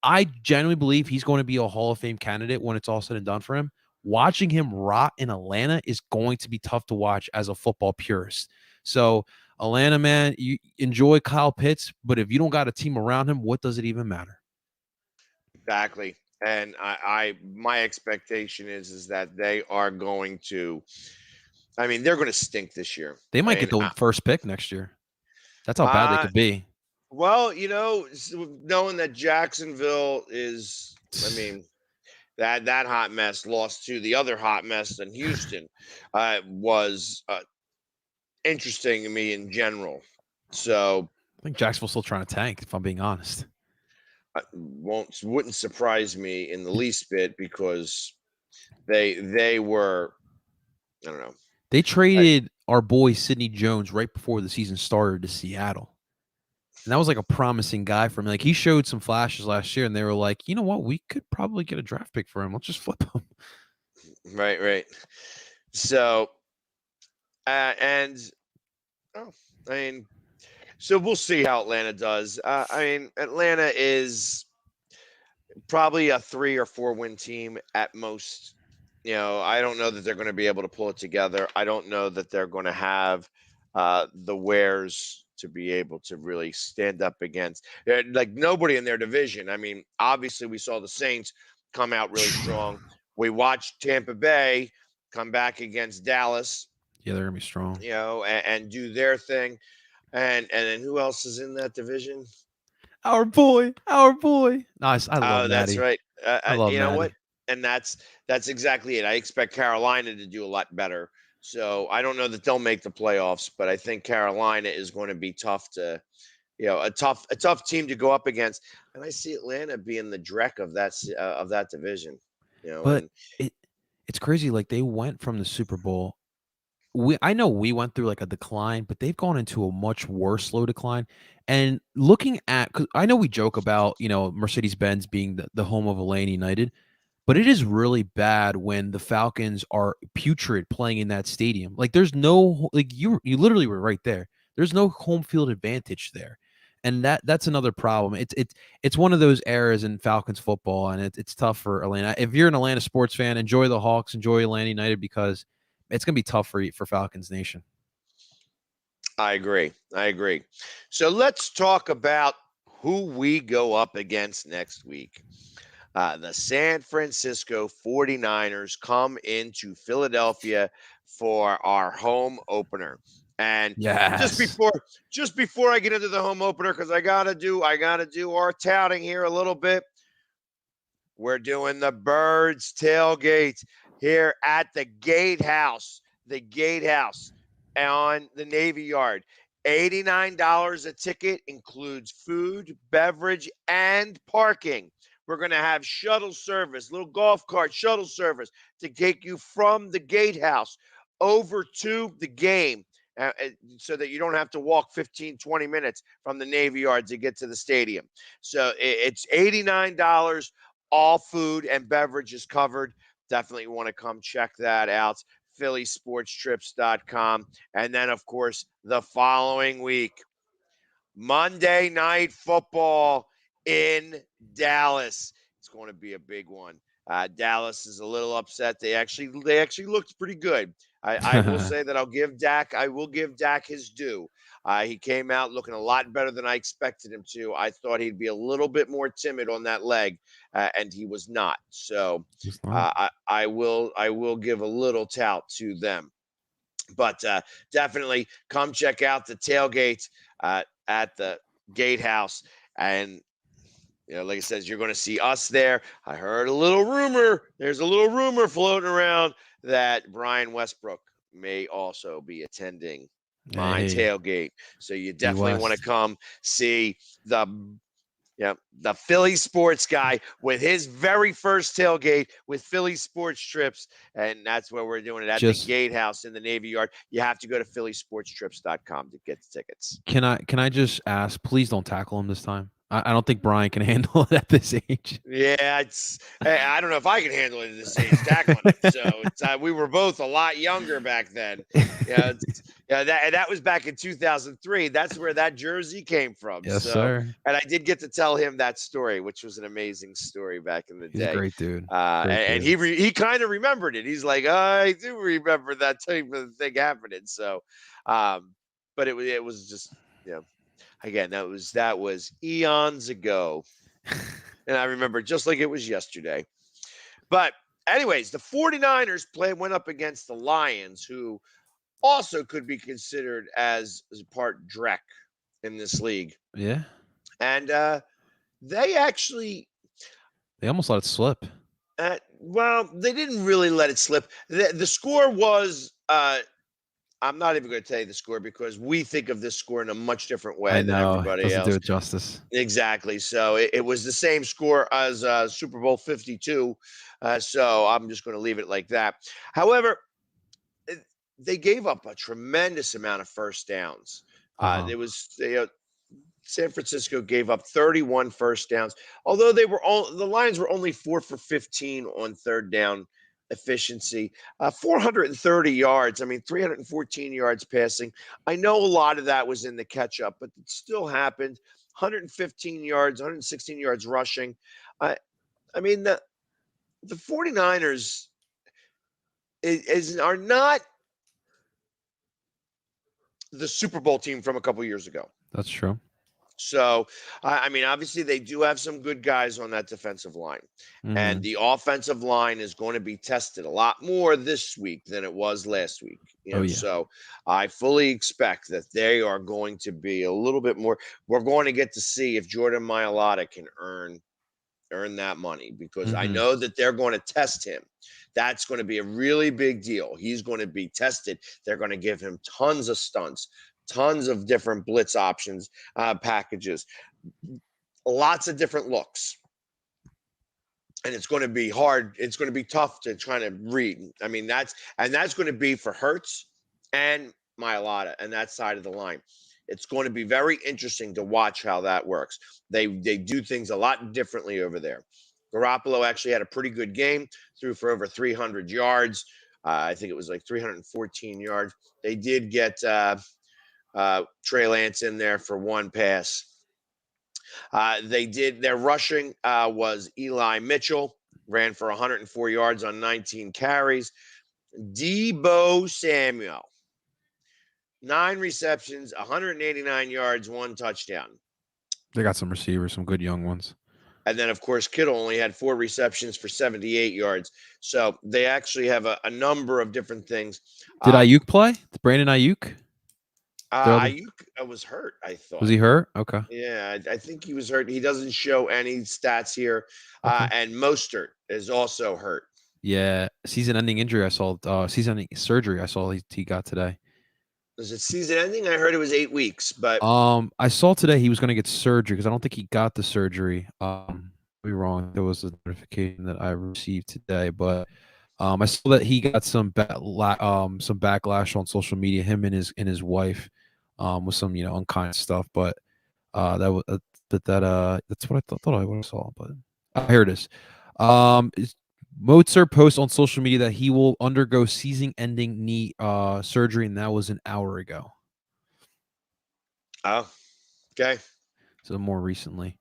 [SPEAKER 3] I genuinely believe he's going to be a Hall of Fame candidate when it's all said and done for him. Watching him rot in Atlanta is going to be tough to watch as a football purist. So, Atlanta, man, you enjoy Kyle Pitts, but if you don't got a team around him, what does it even matter?
[SPEAKER 2] Exactly. And my expectation is that they are going to. I mean, they're going to stink this year.
[SPEAKER 3] They
[SPEAKER 2] I
[SPEAKER 3] might get
[SPEAKER 2] mean,
[SPEAKER 3] the first pick next year. That's how bad they
[SPEAKER 2] uh,
[SPEAKER 3] could be.
[SPEAKER 2] well, knowing that Jacksonville is, I mean, that hot mess lost to the other hot mess in Houston, was interesting to me in general. So
[SPEAKER 3] I think Jacksonville's still trying to tank, if I'm being honest.
[SPEAKER 2] wouldn't surprise me in the least bit because they were, I don't know.
[SPEAKER 3] They traded our boy Sidney Jones right before the season started to Seattle. And that was like a promising guy for me. Like he showed some flashes last year, and they were like, you know what, we could probably get a draft pick for him. Let's just flip him.
[SPEAKER 2] Right. So, and oh, I mean, so we'll see how Atlanta does. I mean, Atlanta is probably a 3 or 4 win team at most. I don't know that they're going to be able to pull it together. I don't know that they're going to have the wares to be able to really stand up against like nobody in their division. I mean, obviously we saw the Saints come out really strong. We watched Tampa Bay come back against Dallas,
[SPEAKER 3] Yeah, they're gonna be strong.
[SPEAKER 2] and do their thing. And then who else is in that division?
[SPEAKER 3] Our boy, our boy. Nice. I love
[SPEAKER 2] Oh, that's
[SPEAKER 3] Maddie.
[SPEAKER 2] right.
[SPEAKER 3] I love
[SPEAKER 2] You know what?
[SPEAKER 3] Maddie.
[SPEAKER 2] And that's exactly it. I expect Carolina to do a lot better. So I don't know that they'll make the playoffs, but I think Carolina is going to be tough to, a tough team to go up against. And I see Atlanta being the dreck of that division.
[SPEAKER 3] But
[SPEAKER 2] And
[SPEAKER 3] it it's crazy. Like they went from the Super Bowl. I know we went through like a decline, but they've gone into a much worse slow decline. And looking at, because I know we joke about Mercedes Benz being the home of Atlanta United, but it is really bad when the Falcons are putrid playing in that stadium. Like there's no like you literally were right there. There's no home field advantage there. And that's another problem. It's one of those eras in Falcons football, and it's tough for Atlanta. If you're an Atlanta sports fan, enjoy the Hawks, enjoy Atlanta United, because it's gonna be tough for Falcons Nation.
[SPEAKER 2] I agree. So let's talk about who we go up against next week. The San Francisco 49ers come into Philadelphia for our home opener. And just
[SPEAKER 3] Yes.
[SPEAKER 2] before I get into the home opener, because I gotta do our touting here a little bit. We're doing the Birds tailgate here at the Gatehouse. The Gatehouse on the Navy Yard. $89 a ticket, includes food, beverage, and parking. We're going to have shuttle service, little golf cart shuttle service to take you from the Gatehouse over to the game, so that you don't have to walk 15, 20 minutes from the Navy Yard to get to the stadium. So it's $89. All food and beverage is covered. Definitely want to come check that out. PhillySportsTrips.com. And then, of course, the following week, Monday Night Football in Dallas. It's going to be a big one. Dallas is a little upset. They actually looked pretty good. I will say that I will give Dak his due. He came out looking a lot better than I expected him to. I thought he'd be a little bit more timid on that leg, and he was not. So I will give a little tout to them. But definitely come check out the tailgate at the Gatehouse. And, like I said, you're going to see us there. I heard a little rumor. There's a little rumor floating around that Brian Westbrook may also be attending my tailgate. So you definitely want to come see the Philly sports guy with his very first tailgate with Philly Sports Trips. And that's where we're doing it at the Gatehouse in the Navy Yard. You have to go to PhillySportsTrips.com to get the tickets.
[SPEAKER 3] Can I just ask, please don't tackle him this time. I don't think Brian can handle it at this age.
[SPEAKER 2] Yeah, I don't know if I can handle it at this age, tackling it. So we were both a lot younger back then. That was back in 2003. That's where that jersey came from.
[SPEAKER 3] Yes, sir.
[SPEAKER 2] And I did get to tell him that story, which was an amazing story back in the day.
[SPEAKER 3] He's a great dude.
[SPEAKER 2] And he kind of remembered it. He's like, I do remember that type of thing happening. So, but it was just, again, that was eons ago. And I remember just like it was yesterday. But anyways, the 49ers went up against the Lions, who also could be considered as part dreck in this league.
[SPEAKER 3] Yeah.
[SPEAKER 2] And they
[SPEAKER 3] almost let it slip.
[SPEAKER 2] Well, they didn't really let it slip. The score was I'm not even going to tell you the score, because we think of this score in a much different way than everybody else.
[SPEAKER 3] Doesn't do it justice.
[SPEAKER 2] Exactly. So it was the same score as Super Bowl 52. So I'm just going to leave it like that. However, they gave up a tremendous amount of first downs. It was San Francisco gave up 31 first downs, although the Lions were only 4 for 15 on third down efficiency, 430 yards. 314 yards passing. I know a lot of that was in the catch up, but it still happened. 115 yards, 116 yards rushing. The 49ers are not the Super Bowl team from a couple years ago.
[SPEAKER 3] That's true.
[SPEAKER 2] So, obviously they do have some good guys on that defensive line. Mm-hmm. And the offensive line is going to be tested a lot more this week than it was last week. So I fully expect that they are going to be a little bit more. We're going to get to see if Jordan Mailata can earn earn that money because I
[SPEAKER 3] Mhm.
[SPEAKER 2] know that they're going to test him. That's going to be a really big deal. He's going to be tested. They're going to give him tons of stunts, tons of different blitz options, packages, lots of different looks. And it's going to be hard. It's going to be tough to try to read. I mean, that's going to be for Hurts and Mailata and that side of the line. It's going to be very interesting to watch how that works. They do things a lot differently over there. Garoppolo actually had a pretty good game, threw for over 300 yards. I think it was like 314 yards. They did get Trey Lance in there for one pass. Their rushing was Eli Mitchell, ran for 104 yards on 19 carries. Deebo Samuel, 9 receptions, 189 yards, 1 touchdown.
[SPEAKER 3] They got some receivers, some good young ones.
[SPEAKER 2] And then, of course, Kittle only had 4 receptions for 78 yards. So they actually have a number of different things.
[SPEAKER 3] Did Ayuk play? Brandon Ayuk?
[SPEAKER 2] Ayuk was hurt, I thought.
[SPEAKER 3] Was he hurt? Okay.
[SPEAKER 2] Yeah, I think he was hurt. He doesn't show any stats here.
[SPEAKER 3] Okay.
[SPEAKER 2] And Mostert is also hurt.
[SPEAKER 3] Yeah, season-ending injury. I saw season-ending surgery. I saw he got today.
[SPEAKER 2] Is it season ending? I heard it was 8 weeks, but
[SPEAKER 3] I saw today he was going to get surgery because I don't think he got the surgery. Be wrong. There was a notification that I received today, but I saw that he got some backlash on social media. Him and his wife, with some unkind stuff. But that was that's what I thought I saw. But here it is. Mozart posts on social media that he will undergo season-ending knee surgery, and that was an hour ago.
[SPEAKER 2] oh, okay.
[SPEAKER 3] So more recently.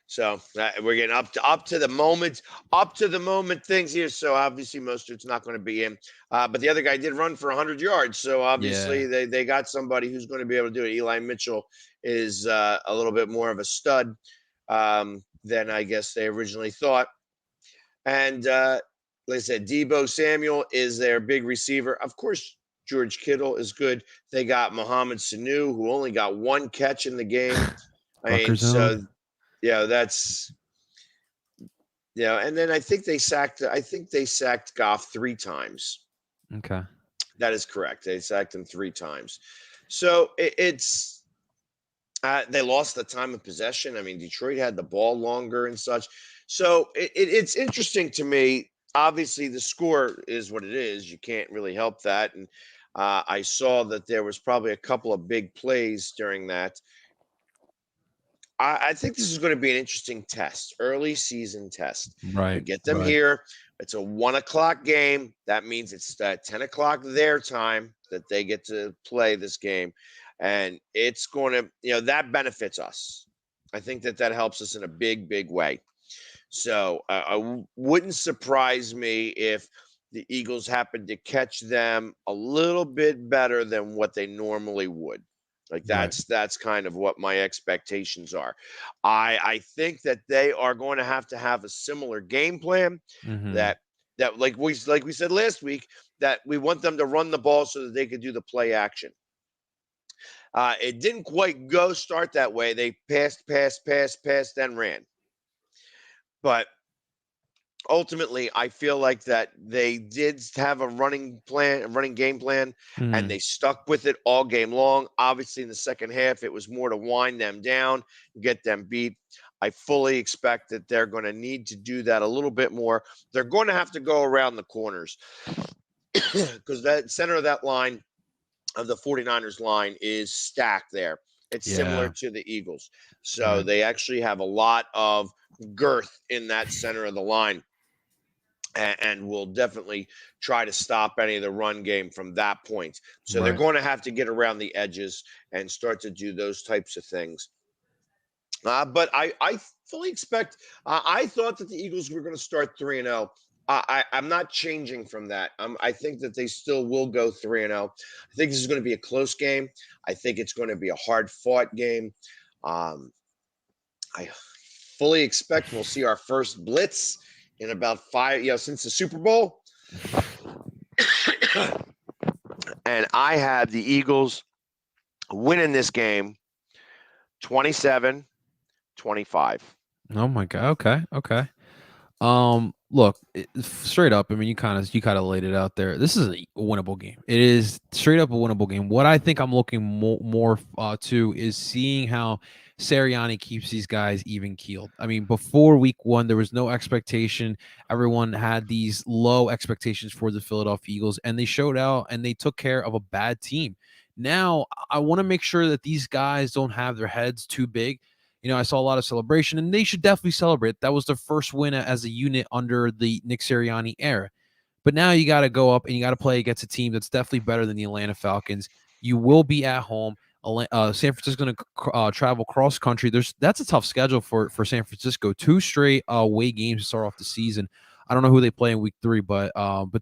[SPEAKER 2] So we're getting up to the moment things here. So obviously Mostert's not going to be in, but the other guy did run for 100 yards. So obviously they got somebody who's going to be able to do it. Eli Mitchell is a little bit more of a stud than I guess they originally thought. And like I said, Deebo Samuel is their big receiver. Of course, George Kittle is good. They got Mohamed Sanu, who only got 1 catch in the game. That's and then I think they sacked Goff 3 times.
[SPEAKER 3] Okay.
[SPEAKER 2] That is correct. They sacked him 3 times. So it's they lost the time of possession. I mean, Detroit had the ball longer and such. So it's interesting to me. Obviously, the score is what it is. You can't really help that. And I saw that there was probably a couple of big plays during that. I think this is going to be an interesting test, early season test.
[SPEAKER 3] Right.
[SPEAKER 2] We get them here. It's a 1:00 game. That means it's 10:00 their time that they get to play this game. And it's going to, that benefits us. I think that helps us in a big, big way. So I wouldn't surprise me if the Eagles happen to catch them a little bit better than what they normally would. Like that's kind of what my expectations are. I think that they are going to have a similar game plan that like we said last week, that we want them to run the ball so that they could do the play action. It didn't quite start that way. They passed, then ran. But ultimately, I feel like that they did have a running game plan, and they stuck with it all game long. Obviously, in the second half, it was more to wind them down, get them beat. I fully expect that they're going to need to do that a little bit more. They're going to have to go around the corners because that center of that line of the 49ers line is stacked there. It's similar to the Eagles. So they actually have a lot of girth in that center of the line. And will definitely try to stop any of the run game from that point. So they're going to have to get around the edges and start to do those types of things. But I fully expect I thought that the Eagles were going to start 3-0. I'm not changing from that. I think that they still will go 3-0. I think this is going to be a close game. I think it's going to be a hard-fought game. I fully expect we'll see our first blitz in about 5, since the Super Bowl. And I had the Eagles winning this game 27-25.
[SPEAKER 3] Oh my god. Okay. Look, straight up. I mean, you kind of laid it out there. This is a winnable game. It is straight up a winnable game. What I think I'm looking more to is seeing how Sirianni keeps these guys even keeled. I mean, before week 1, there was no expectation. Everyone had these low expectations for the Philadelphia Eagles, and they showed out and they took care of a bad team. Now, I want to make sure that these guys don't have their heads too big. I saw a lot of celebration, and they should definitely celebrate. That was their first win as a unit under the Nick Sirianni era. But now you got to go up and you got to play against a team that's definitely better than the Atlanta Falcons. You will be at home. San Francisco's going to travel cross country. That's a tough schedule for San Francisco. 2 straight away games to start off the season. I don't know who they play in week 3, but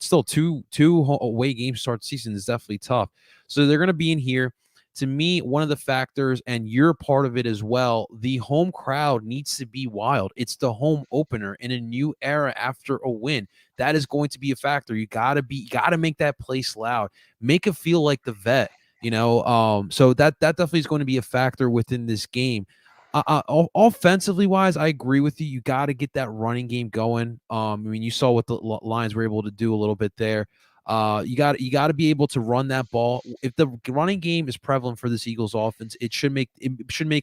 [SPEAKER 3] still two away games to start the season is definitely tough. So they're going to be in here. To me, one of the factors, and you're part of it as well, the home crowd needs to be wild. It's the home opener in a new era after a win. That is going to be a factor. You gotta make that place loud. Make it feel like the vet. So that definitely is going to be a factor within this game. Offensively wise, I agree with you. You got to get that running game going. I mean, you saw what the Lions were able to do a little bit there. You got to be able to run that ball. If the running game is prevalent for this Eagles offense, it should make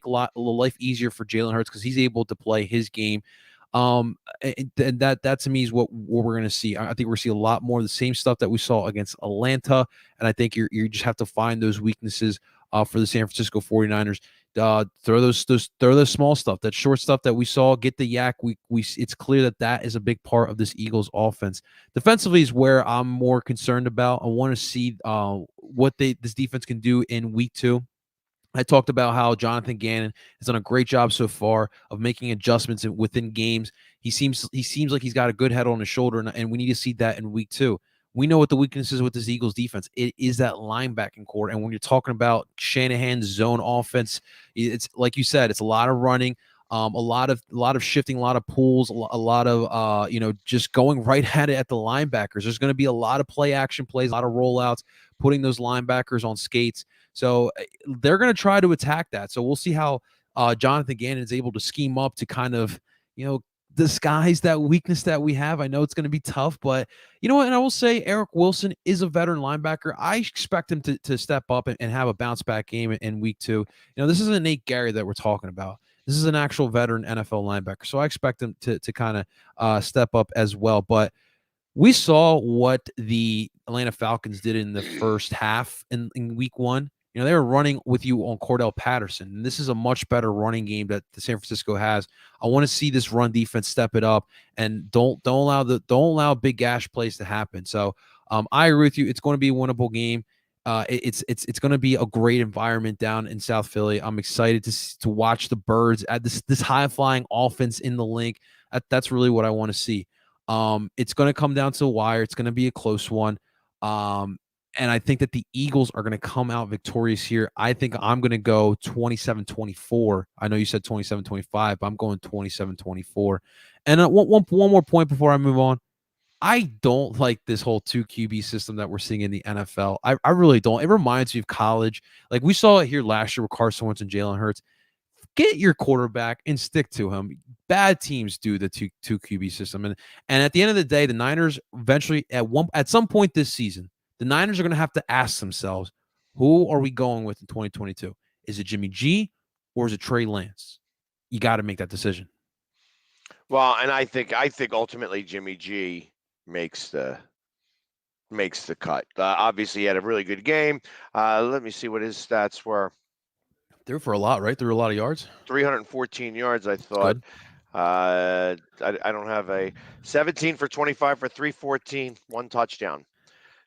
[SPEAKER 3] life easier for Jalen Hurts because he's able to play his game. And that to me is what we're going to see. I think we're going to see a lot more of the same stuff that we saw against Atlanta, and I think you just have to find those weaknesses for the San Francisco 49ers. Throw those small stuff, that short stuff that we saw, get the yak. It's clear that is a big part of this Eagles offense. Defensively is where I'm more concerned about. I want to see what this defense can do in week 2. I talked about how Jonathan Gannon has done a great job so far of making adjustments within games. He seems like he's got a good head on his shoulder, and we need to see that in week 2. We know what the weakness is with this Eagles defense. It is that linebacking core. And when you're talking about Shanahan's zone offense, it's like you said, it's a lot of running, a lot of shifting, a lot of pulls, a lot of just going right at it at the linebackers. There's going to be a lot of play action plays, a lot of rollouts, putting those linebackers on skates. So they're going to try to attack that. So we'll see how Jonathan Gannon is able to scheme up to kind of, disguise that weakness that we have. I know it's going to be tough, but you know what? And I will say Eric Wilson is a veteran linebacker. I expect him to step up and have a bounce back game in week 2. This isn't Nate Gary that we're talking about. This is an actual veteran NFL linebacker. So I expect him to kind of step up as well. But we saw what the Atlanta Falcons did in the first half in week 1. They were running with you on Cordell Patterson. And this is a much better running game that the San Francisco has. I want to see this run defense step it up and don't allow big gash plays to happen. So I agree with you. It's going to be a winnable game. It's going to be a great environment down in South Philly. I'm excited to watch the Birds at this high flying offense in the link. That's really what I want to see. It's going to come down to a wire. It's going to be a close one. And I think that the Eagles are going to come out victorious here. I think I'm going to go 27-24. I know you said 27-25, but I'm going 27-24. And one more point before I move on. I don't like this whole 2 QB system that we're seeing in the NFL. I really don't. It reminds me of college. Like we saw it here last year with Carson Wentz and Jalen Hurts. Get your quarterback and stick to him. Bad teams do the two QB system. And at the end of the day, the Niners eventually at some point this season, the Niners are going to have to ask themselves, who are we going with in 2022? Is it Jimmy G or is it Trey Lance? You got to make that decision.
[SPEAKER 2] Well, and I think ultimately Jimmy G makes the cut. Obviously, he had a really good game. Let me see what his stats were.
[SPEAKER 3] Threw for a lot, right? Threw a lot of yards.
[SPEAKER 2] 314 yards, I thought. I don't have a 17 for 25 for 314, 1 touchdown.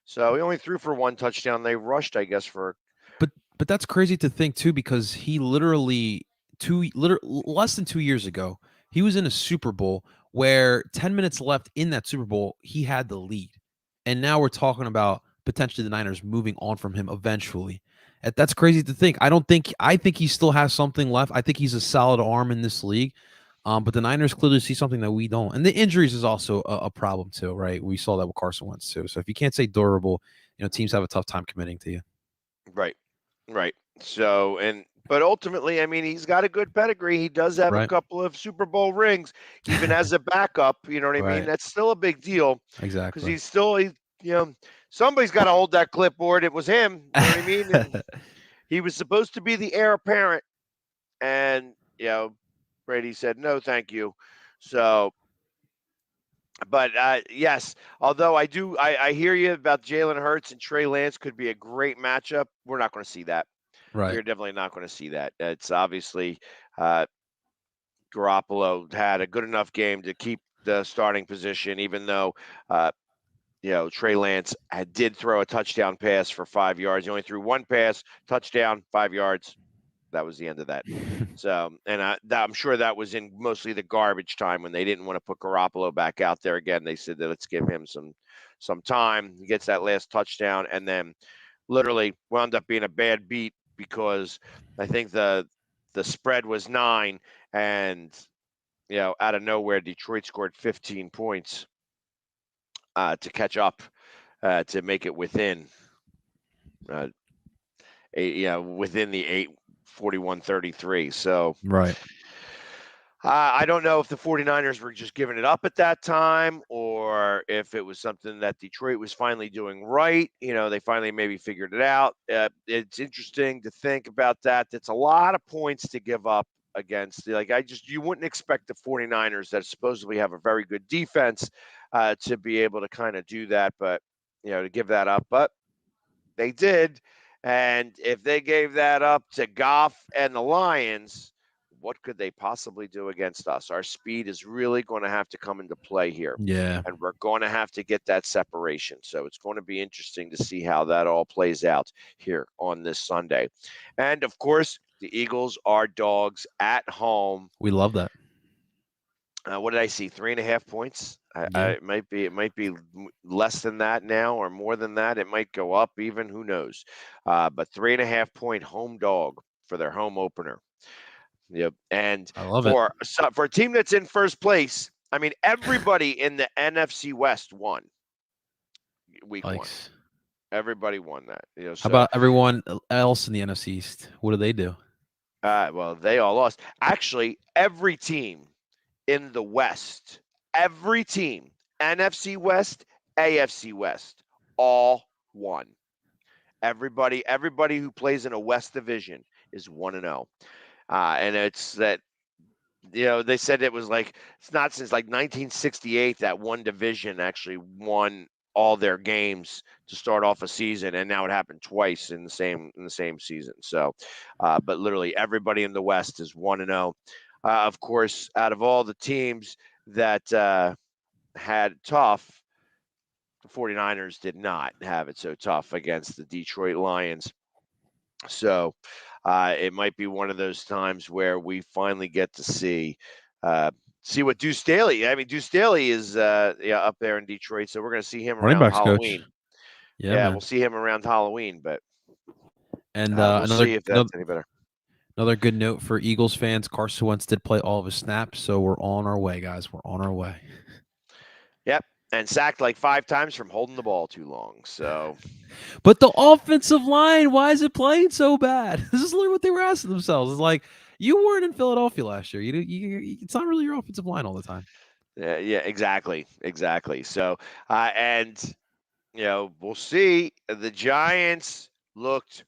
[SPEAKER 2] So he only threw for 1 touchdown. They rushed, I guess, for.
[SPEAKER 3] But that's crazy to think too, because he literally less than 2 years ago, he was in a Super Bowl where 10 minutes left in that Super Bowl, he had the lead. And now we're talking about potentially the Niners moving on from him eventually. That's crazy to think. I think he still has something left. I think he's a solid arm in this league. But the Niners clearly see something that we don't. And the injuries is also a problem too, right? We saw that with Carson Wentz too. So if you can't say durable, teams have a tough time committing to you.
[SPEAKER 2] Right. So, But ultimately, I mean, he's got a good pedigree. He does have a
[SPEAKER 3] Right.
[SPEAKER 2] couple of Super Bowl rings, even as a backup. You know what I mean?
[SPEAKER 3] Right.
[SPEAKER 2] That's still a big deal because
[SPEAKER 3] Exactly.
[SPEAKER 2] somebody's got to hold that clipboard. It was him. You know what I mean? And he was supposed to be the heir apparent, and Brady said no, thank you. So, but yes, although I hear you about Jalen Hurts and Trey Lance could be a great matchup. We're not going to see that.
[SPEAKER 3] Right.
[SPEAKER 2] We're definitely not going to see that. It's obviously uh, Garoppolo had a good enough game to keep the starting position, even though Trey Lance did throw a touchdown pass for 5 yards. He only threw one pass, touchdown, 5 yards. That was the end of that. So, and I'm sure that was in mostly the garbage time when they didn't want to put Garoppolo back out there again. They said that let's give him some time. He gets that last touchdown, and then literally wound up being a bad beat because I think the spread was 9, and out of nowhere Detroit scored 15 points to catch up to make it within uh, within the 8, 41-33. So
[SPEAKER 3] Right.
[SPEAKER 2] I don't know if the 49ers were just giving it up at that time or if it was something that Detroit was finally doing right. They finally maybe figured it out. It's interesting to think about that. It's a lot of points to give up against. You wouldn't expect the 49ers that supposedly have a very good defense to be able to kind of do that, but, to give that up. But they did. And if they gave that up to Goff and the Lions, what could they possibly do against us? Our speed is really going to have to come into play here.
[SPEAKER 3] Yeah.
[SPEAKER 2] And we're going to have to get that separation. So it's going to be interesting to see how that all plays out here on this Sunday. And of course, the Eagles are dogs at home.
[SPEAKER 3] We love that.
[SPEAKER 2] What did I see? 3.5 points.
[SPEAKER 3] Yeah.
[SPEAKER 2] It might be less than that now, or more than that. It might go up even. Who knows? But 3.5 point home dog for their home opener. Yep. And
[SPEAKER 3] I love it.
[SPEAKER 2] for a team that's in first place, I mean, everybody in the NFC West won week 1.
[SPEAKER 3] Likes.
[SPEAKER 2] Everybody won that.
[SPEAKER 3] How about everyone else in the NFC East? What do they do?
[SPEAKER 2] Well, they all lost. Actually, every team in the West, every team, NFC West, AFC West, all won. Everybody who plays in a West division is 1-0. And it's that, they said it was like, it's not since like 1968 that one division actually won all their games to start off a season, and now it happened twice in the same season. So, but literally everybody in the West is 1-0. Of course, out of all the teams that had tough, the 49ers did not have it so tough against the Detroit Lions. So it might be one of those times where we finally get to see what Deuce Staley. I mean, Deuce Staley is up there in Detroit, so we're going to see him
[SPEAKER 3] Running
[SPEAKER 2] around
[SPEAKER 3] backs
[SPEAKER 2] Halloween.
[SPEAKER 3] coach. Yeah, man.
[SPEAKER 2] We'll see him around Halloween, but
[SPEAKER 3] And
[SPEAKER 2] we'll see if that's any better.
[SPEAKER 3] Another good note for Eagles fans: Carson Wentz did play all of his snaps, so we're on our way, guys. We're on our way.
[SPEAKER 2] Yep, and sacked like 5 times from holding the ball too long. So,
[SPEAKER 3] but the offensive line, why is it playing so bad? This is literally what they were asking themselves. It's like, you weren't in Philadelphia last year. It's not really your offensive line all the time.
[SPEAKER 2] Yeah, exactly. So, and we'll see. The Giants looked.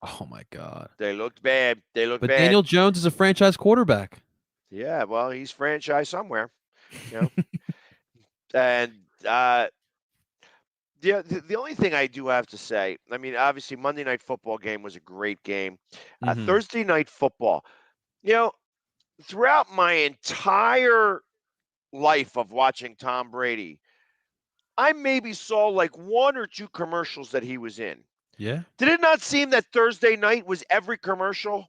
[SPEAKER 3] Oh my God,
[SPEAKER 2] They looked bad.
[SPEAKER 3] But Daniel Jones is a franchise quarterback.
[SPEAKER 2] Yeah, well, he's franchise somewhere, and the only thing I do have to say, I mean, obviously Monday Night Football game was a great game. Thursday Night Football, throughout my entire life of watching Tom Brady, I maybe saw like 1 or 2 commercials that he was in.
[SPEAKER 3] Yeah.
[SPEAKER 2] Did it not seem that Thursday night was every commercial?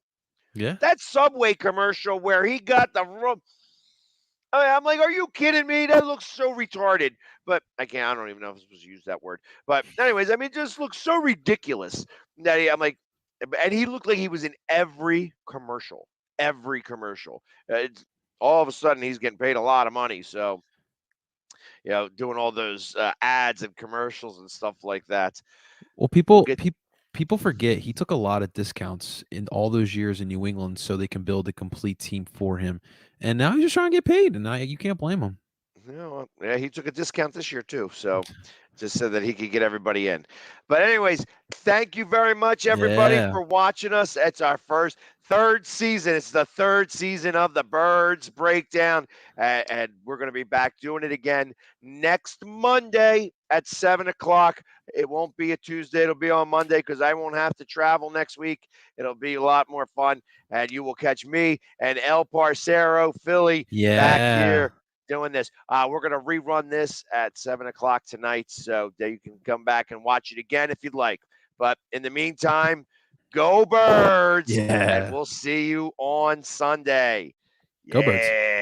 [SPEAKER 3] Yeah.
[SPEAKER 2] That Subway commercial where he got the room. I'm like, are you kidding me? That looks so retarded. But I don't even know if I'm supposed to use that word. But anyways, I mean, it just looks so ridiculous that I'm like, and he looked like he was in every commercial. Every commercial. All of a sudden, he's getting paid a lot of money. So, doing all those ads and commercials and stuff like that.
[SPEAKER 3] Well, people people forget he took a lot of discounts in all those years in New England so they can build a complete team for him. And now he's just trying to get paid, and you can't blame him.
[SPEAKER 2] Yeah, he took a discount this year too, so just so that he could get everybody in. But anyways, thank you very much, everybody,
[SPEAKER 3] Yeah.
[SPEAKER 2] for watching us. It's our third season. It's the third season of the Birds Breakdown, and we're going to be back doing it again next Monday at 7:00. It won't be a Tuesday. It'll be on Monday because I won't have to travel next week. It'll be a lot more fun, and you will catch me and El Parcero, Philly, back
[SPEAKER 3] Yeah.
[SPEAKER 2] here doing this. We're going to rerun this at 7:00 tonight, so that you can come back and watch it again if you'd like. But in the meantime, go Birds, and
[SPEAKER 3] Yeah.
[SPEAKER 2] we'll see you on Sunday.
[SPEAKER 3] Go Birds.
[SPEAKER 2] Yeah.